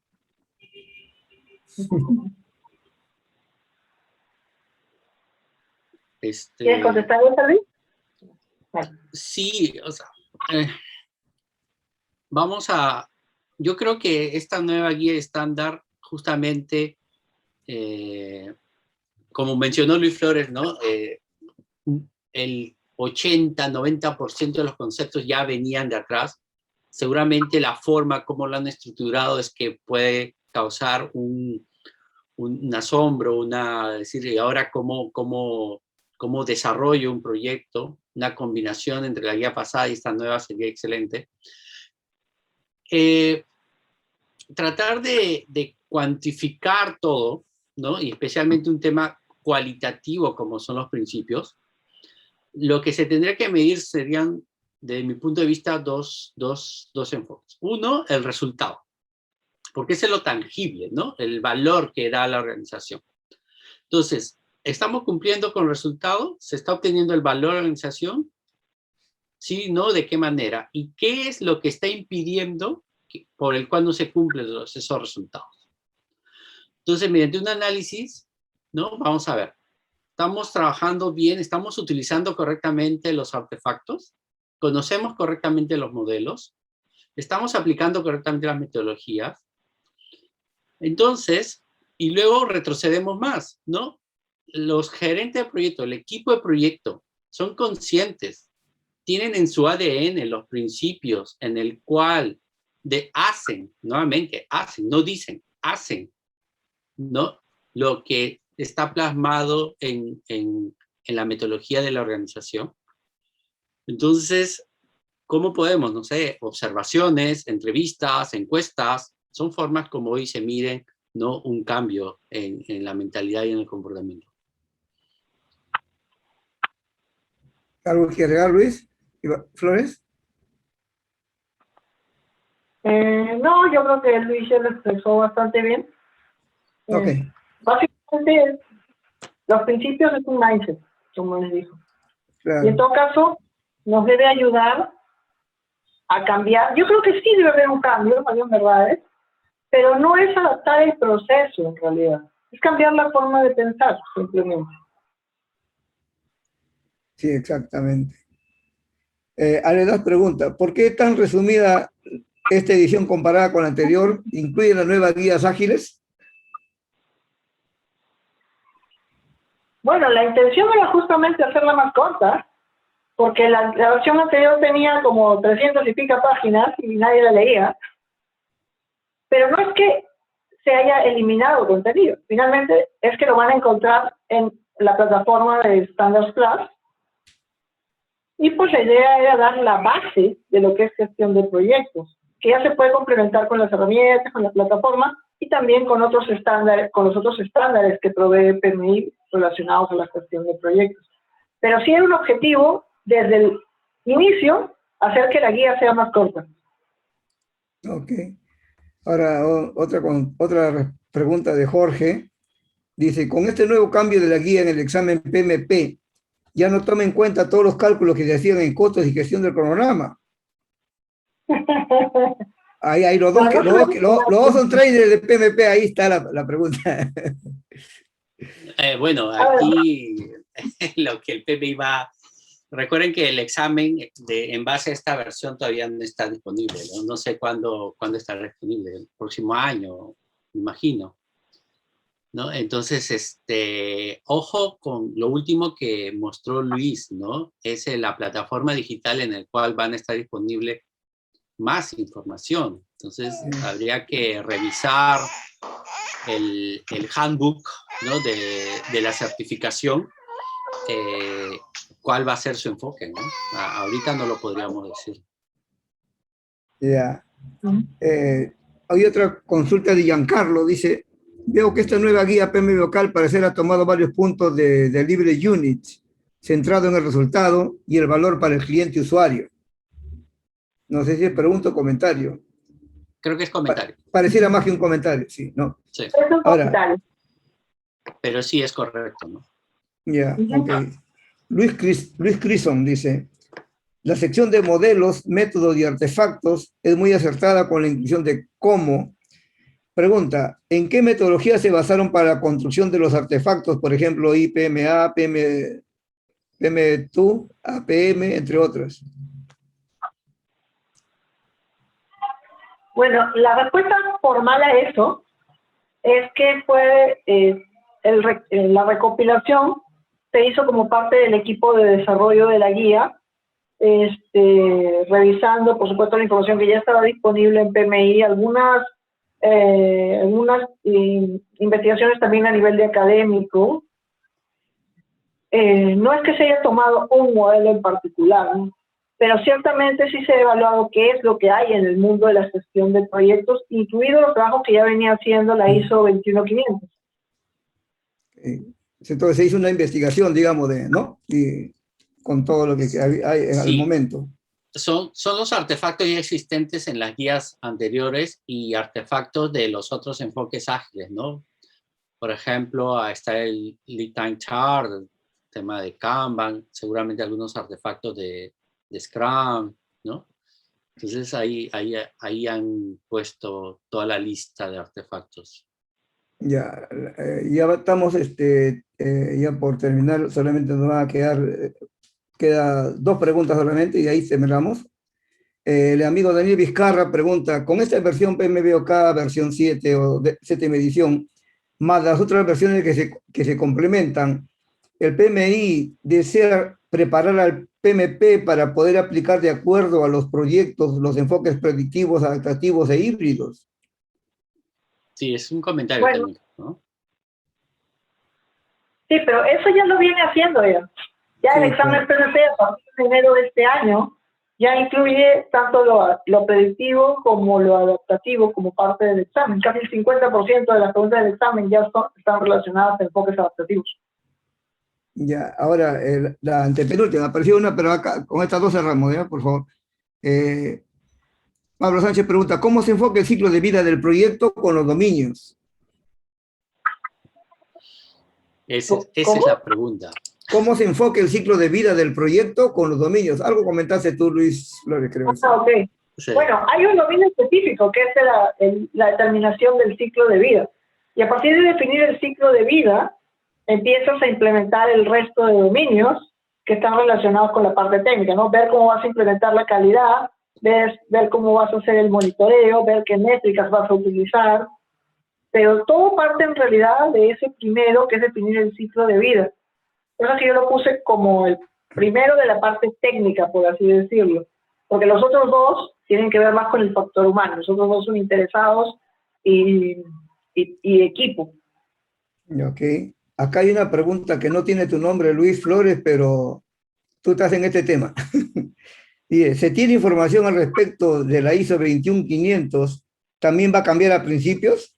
¿Quieres contestar eso, Luis? Sí, o sea, yo creo que esta nueva guía estándar, justamente, como mencionó Luis Flores, ¿no? El 80-90% de los conceptos ya venían de atrás. Seguramente la forma como lo han estructurado es que puede causar un asombro, decir, ¿y ahora cómo desarrollo un proyecto? Una combinación entre la guía pasada y esta nueva sería excelente. Tratar de cuantificar todo, ¿no? Y especialmente un tema cualitativo como son los principios, lo que se tendría que medir serían, desde mi punto de vista, dos enfoques. Uno, el resultado, porque ese es lo tangible, ¿no? El valor que da la organización. Entonces, ¿estamos cumpliendo con el resultado? ¿Se está obteniendo el valor de la organización? ¿Sí? ¿No? ¿De qué manera? ¿Y qué es lo que está impidiendo por el cual no se cumplen esos resultados? Entonces, mediante un análisis, ¿no? Vamos a ver. ¿Estamos trabajando bien? ¿Estamos utilizando correctamente los artefactos? ¿Conocemos correctamente los modelos? ¿Estamos aplicando correctamente las metodologías? Entonces, y luego retrocedemos más, ¿no? Los gerentes de proyecto, el equipo de proyecto, son conscientes, tienen en su ADN los principios en el cual hacen, nuevamente, hacen, no dicen, hacen, ¿no? Lo que está plasmado en la metodología de la organización. Entonces, ¿cómo podemos? No sé, observaciones, entrevistas, encuestas, son formas como hoy se miden, ¿no?, un cambio en la mentalidad y en el comportamiento. ¿Algo que agregar, Luis? ¿Flores? No, yo creo que Luis ya lo expresó bastante bien. Ok. Básicamente, los principios es un mindset, como les dijo. Claro. Y en todo caso, nos debe ayudar a cambiar. Yo creo que sí debe haber un cambio, en verdad, pero no es adaptar el proceso, en realidad. Es cambiar la forma de pensar, simplemente. Sí, exactamente. Arenas pregunta, ¿por qué tan resumida esta edición comparada con la anterior? ¿Incluye las nuevas guías ágiles? Bueno, la intención era justamente hacerla más corta, porque la versión anterior tenía como 300 y pico páginas y nadie la leía. Pero no es que se haya eliminado contenido, finalmente es que lo van a encontrar en la plataforma de Standards Plus. Y pues la idea era dar la base de lo que es gestión de proyectos, que ya se puede complementar con las herramientas, con la plataforma y también con otros estándares, con los otros estándares que provee PMI relacionados a la gestión de proyectos. Pero sí era un objetivo desde el inicio hacer que la guía sea más corta. Ok. Ahora, otra pregunta de Jorge. Dice, con este nuevo cambio de la guía en el examen PMP, ya no toma en cuenta todos los cálculos que se hacían en costos y gestión del cronograma. Ahí los dos son traders de PMP, ahí está la pregunta. Bueno, aquí lo que el PMI va... Recuerden que el examen en base a esta versión todavía no está disponible, ¿no? No sé cuándo estará disponible, el próximo año, me imagino, ¿no? Entonces, ojo con lo último que mostró Luis, ¿no? Es la plataforma digital en la cual van a estar disponible más información. Entonces, habría que revisar el handbook, ¿no? de la certificación, cuál va a ser su enfoque, ¿no? Ahorita no lo podríamos decir. Ya. Hay otra consulta de Giancarlo, dice, veo que esta nueva guía PMI local parecerá ha tomado varios puntos de libre unit, centrado en el resultado y el valor para el cliente usuario. No sé si es pregunta o comentario. Creo que es comentario. Pareciera más que un comentario, sí, ¿no? Sí. Es un comentario. Pero sí es correcto, ¿no? Ya, ok. Luis Crison dice, la sección de modelos, métodos y artefactos es muy acertada con la inclusión de cómo. Pregunta, ¿en qué metodología se basaron para la construcción de los artefactos? Por ejemplo, IPMA, PM2, APM, entre otras. Bueno, la respuesta formal a eso es que fue la recopilación se hizo como parte del equipo de desarrollo de la guía, revisando, por supuesto, la información que ya estaba disponible en PMI, algunas investigaciones también a nivel de académico. No es que se haya tomado un modelo en particular, ¿no? Pero ciertamente sí se ha evaluado qué es lo que hay en el mundo de la gestión de proyectos, incluido los trabajos que ya venía haciendo la ISO 21500. Entonces se hizo una investigación, digamos, ¿no? Y con todo lo que hay en el momento. Son los artefactos ya existentes en las guías anteriores y artefactos de los otros enfoques ágiles, ¿no? Por ejemplo, está el Lead Time Chart, el tema de Kanban, seguramente algunos artefactos de Scrum, ¿no? Entonces ahí han puesto toda la lista de artefactos. Ya estamos, ya por terminar, solamente nos van a queda dos preguntas solamente y ahí terminamos. El amigo Daniel Vizcarra pregunta, con esta versión PMBOK, versión 7 o séptima edición, más las otras versiones que se complementan, el PMI desea preparar al PMP para poder aplicar de acuerdo a los proyectos los enfoques predictivos, adaptativos e híbridos. Sí, es un comentario técnico, ¿no? Sí, pero eso ya lo viene haciendo ya. Ya el examen PMP a partir de enero de este año ya incluye tanto lo predictivo como lo adaptativo como parte del examen. Casi el 50% de las preguntas del examen ya están relacionadas a enfoques adaptativos. Ya, ahora, la antepenúltima, apareció una, pero acá, con estas dos cerramos, ¿ya? Por favor. Pablo Sánchez pregunta, ¿cómo se enfoca el ciclo de vida del proyecto con los dominios? Esa es la pregunta. ¿Cómo se enfoca el ciclo de vida del proyecto con los dominios? Algo comentaste tú, Luis Flores, creo. Ok. Sí. Bueno, hay un dominio específico que es la determinación del ciclo de vida. Y a partir de definir el ciclo de vida, empiezas a implementar el resto de dominios que están relacionados con la parte técnica, ¿no? Ver cómo vas a implementar la calidad, ver cómo vas a hacer el monitoreo, ver qué métricas vas a utilizar, pero todo parte en realidad de ese primero, que es definir el ciclo de vida. Por eso que yo lo puse como el primero de la parte técnica, por así decirlo, porque los otros dos tienen que ver más con el factor humano, los otros dos son interesados y equipo. Ok. Acá hay una pregunta que no tiene tu nombre, Luis Flores, pero tú estás en este tema. Y ¿se tiene información al respecto de la ISO 21500? ¿También va a cambiar a principios?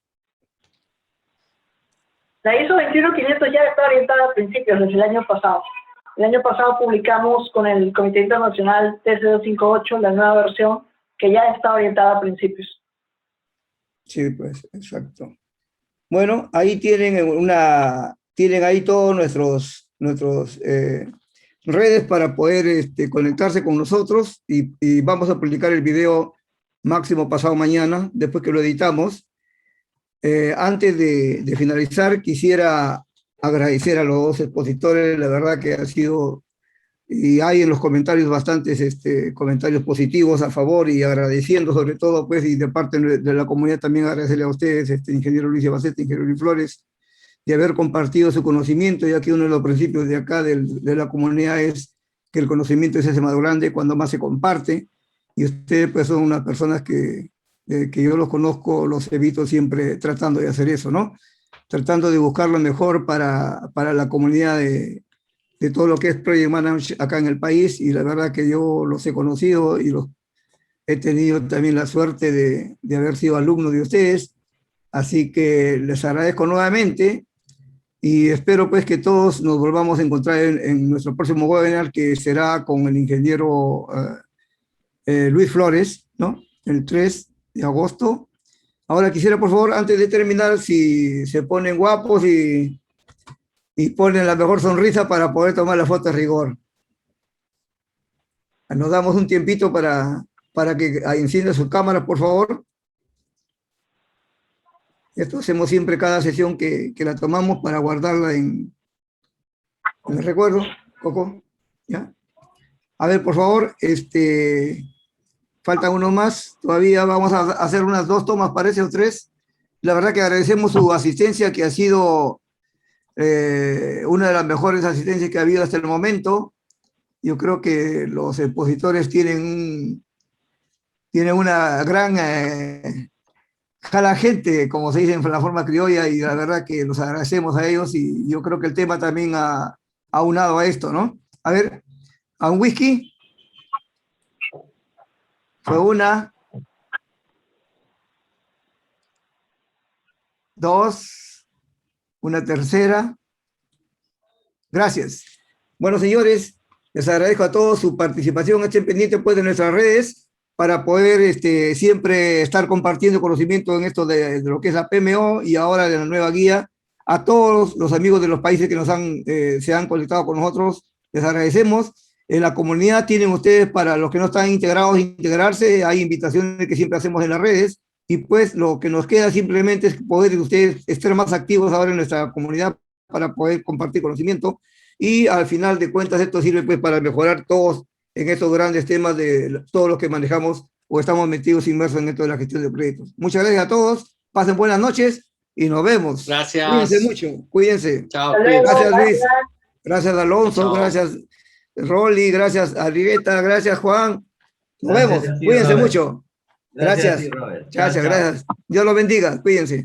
La ISO 21500 ya está orientada a principios desde el año pasado. El año pasado publicamos con el Comité Internacional TC258 la nueva versión que ya está orientada a principios. Sí, pues, exacto. Bueno, ahí tienen ahí todos nuestros redes para poder conectarse con nosotros y vamos a publicar el video máximo pasado mañana, después que lo editamos. Antes de finalizar, quisiera agradecer a los dos expositores, la verdad que ha sido, y hay en los comentarios bastantes comentarios positivos a favor y agradeciendo sobre todo, pues, y de parte de la comunidad también agradecerle a ustedes, ingeniero Luis Albacete, ingeniero Luis Flores, de haber compartido su conocimiento, ya que uno de los principios de acá de la comunidad es que el conocimiento se hace más grande cuando más se comparte, y ustedes pues son unas personas que yo los conozco, los he visto siempre tratando de hacer eso, ¿no? Tratando de buscar lo mejor para la comunidad de todo lo que es Project Management acá en el país, y la verdad que yo los he conocido y los he tenido también la suerte de haber sido alumno de ustedes, así que les agradezco nuevamente y espero pues que todos nos volvamos a encontrar en nuestro próximo webinar, que será con el ingeniero Luis Flores, ¿no? El 3 de agosto. Ahora quisiera, por favor, antes de terminar, si se ponen guapos y ponen la mejor sonrisa para poder tomar la foto de rigor. Nos damos un tiempito para que encienda su cámara, por favor. Esto hacemos siempre cada sesión que la tomamos para guardarla en el recuerdo. Coco, ¿ya? A ver, por favor, falta uno más. Todavía vamos a hacer unas 2 tomas, parece, o 3. La verdad que agradecemos su asistencia, que ha sido una de las mejores asistencias que ha habido hasta el momento. Yo creo que los expositores tienen una gran jala gente, como se dice en la forma criolla, y la verdad que los agradecemos a ellos, y yo creo que el tema también ha unado a esto, ¿no? A ver, ¿a un whisky? Fue una, 2, una tercera. Gracias. Bueno, señores, les agradezco a todos su participación. Estén pendientes pues de nuestras redes para poder siempre estar compartiendo conocimiento en esto de lo que es la PMO y ahora de la nueva guía. A todos los amigos de los países que se han conectado con nosotros, les agradecemos. En la comunidad tienen ustedes, para los que no están integrados, integrarse. Hay invitaciones que siempre hacemos en las redes, y pues lo que nos queda simplemente es poder ustedes estar más activos ahora en nuestra comunidad para poder compartir conocimiento, y al final de cuentas esto sirve pues para mejorar todos en estos grandes temas de todos los que manejamos o estamos metidos inmersos en esto de la gestión de proyectos. Muchas gracias a todos, pasen buenas noches y nos vemos. Gracias. Cuídense mucho, cuídense. Chao. Gracias, Luis. Gracias, Alonso. Chao. Gracias, Rolly. Gracias, Arrieta. Gracias, Juan. Nos Gracias vemos. a ti, Cuídense Robert. mucho. Gracias a Gracias. ti, Robert. Gracias, Chao, chao. gracias. Dios los bendiga. Cuídense.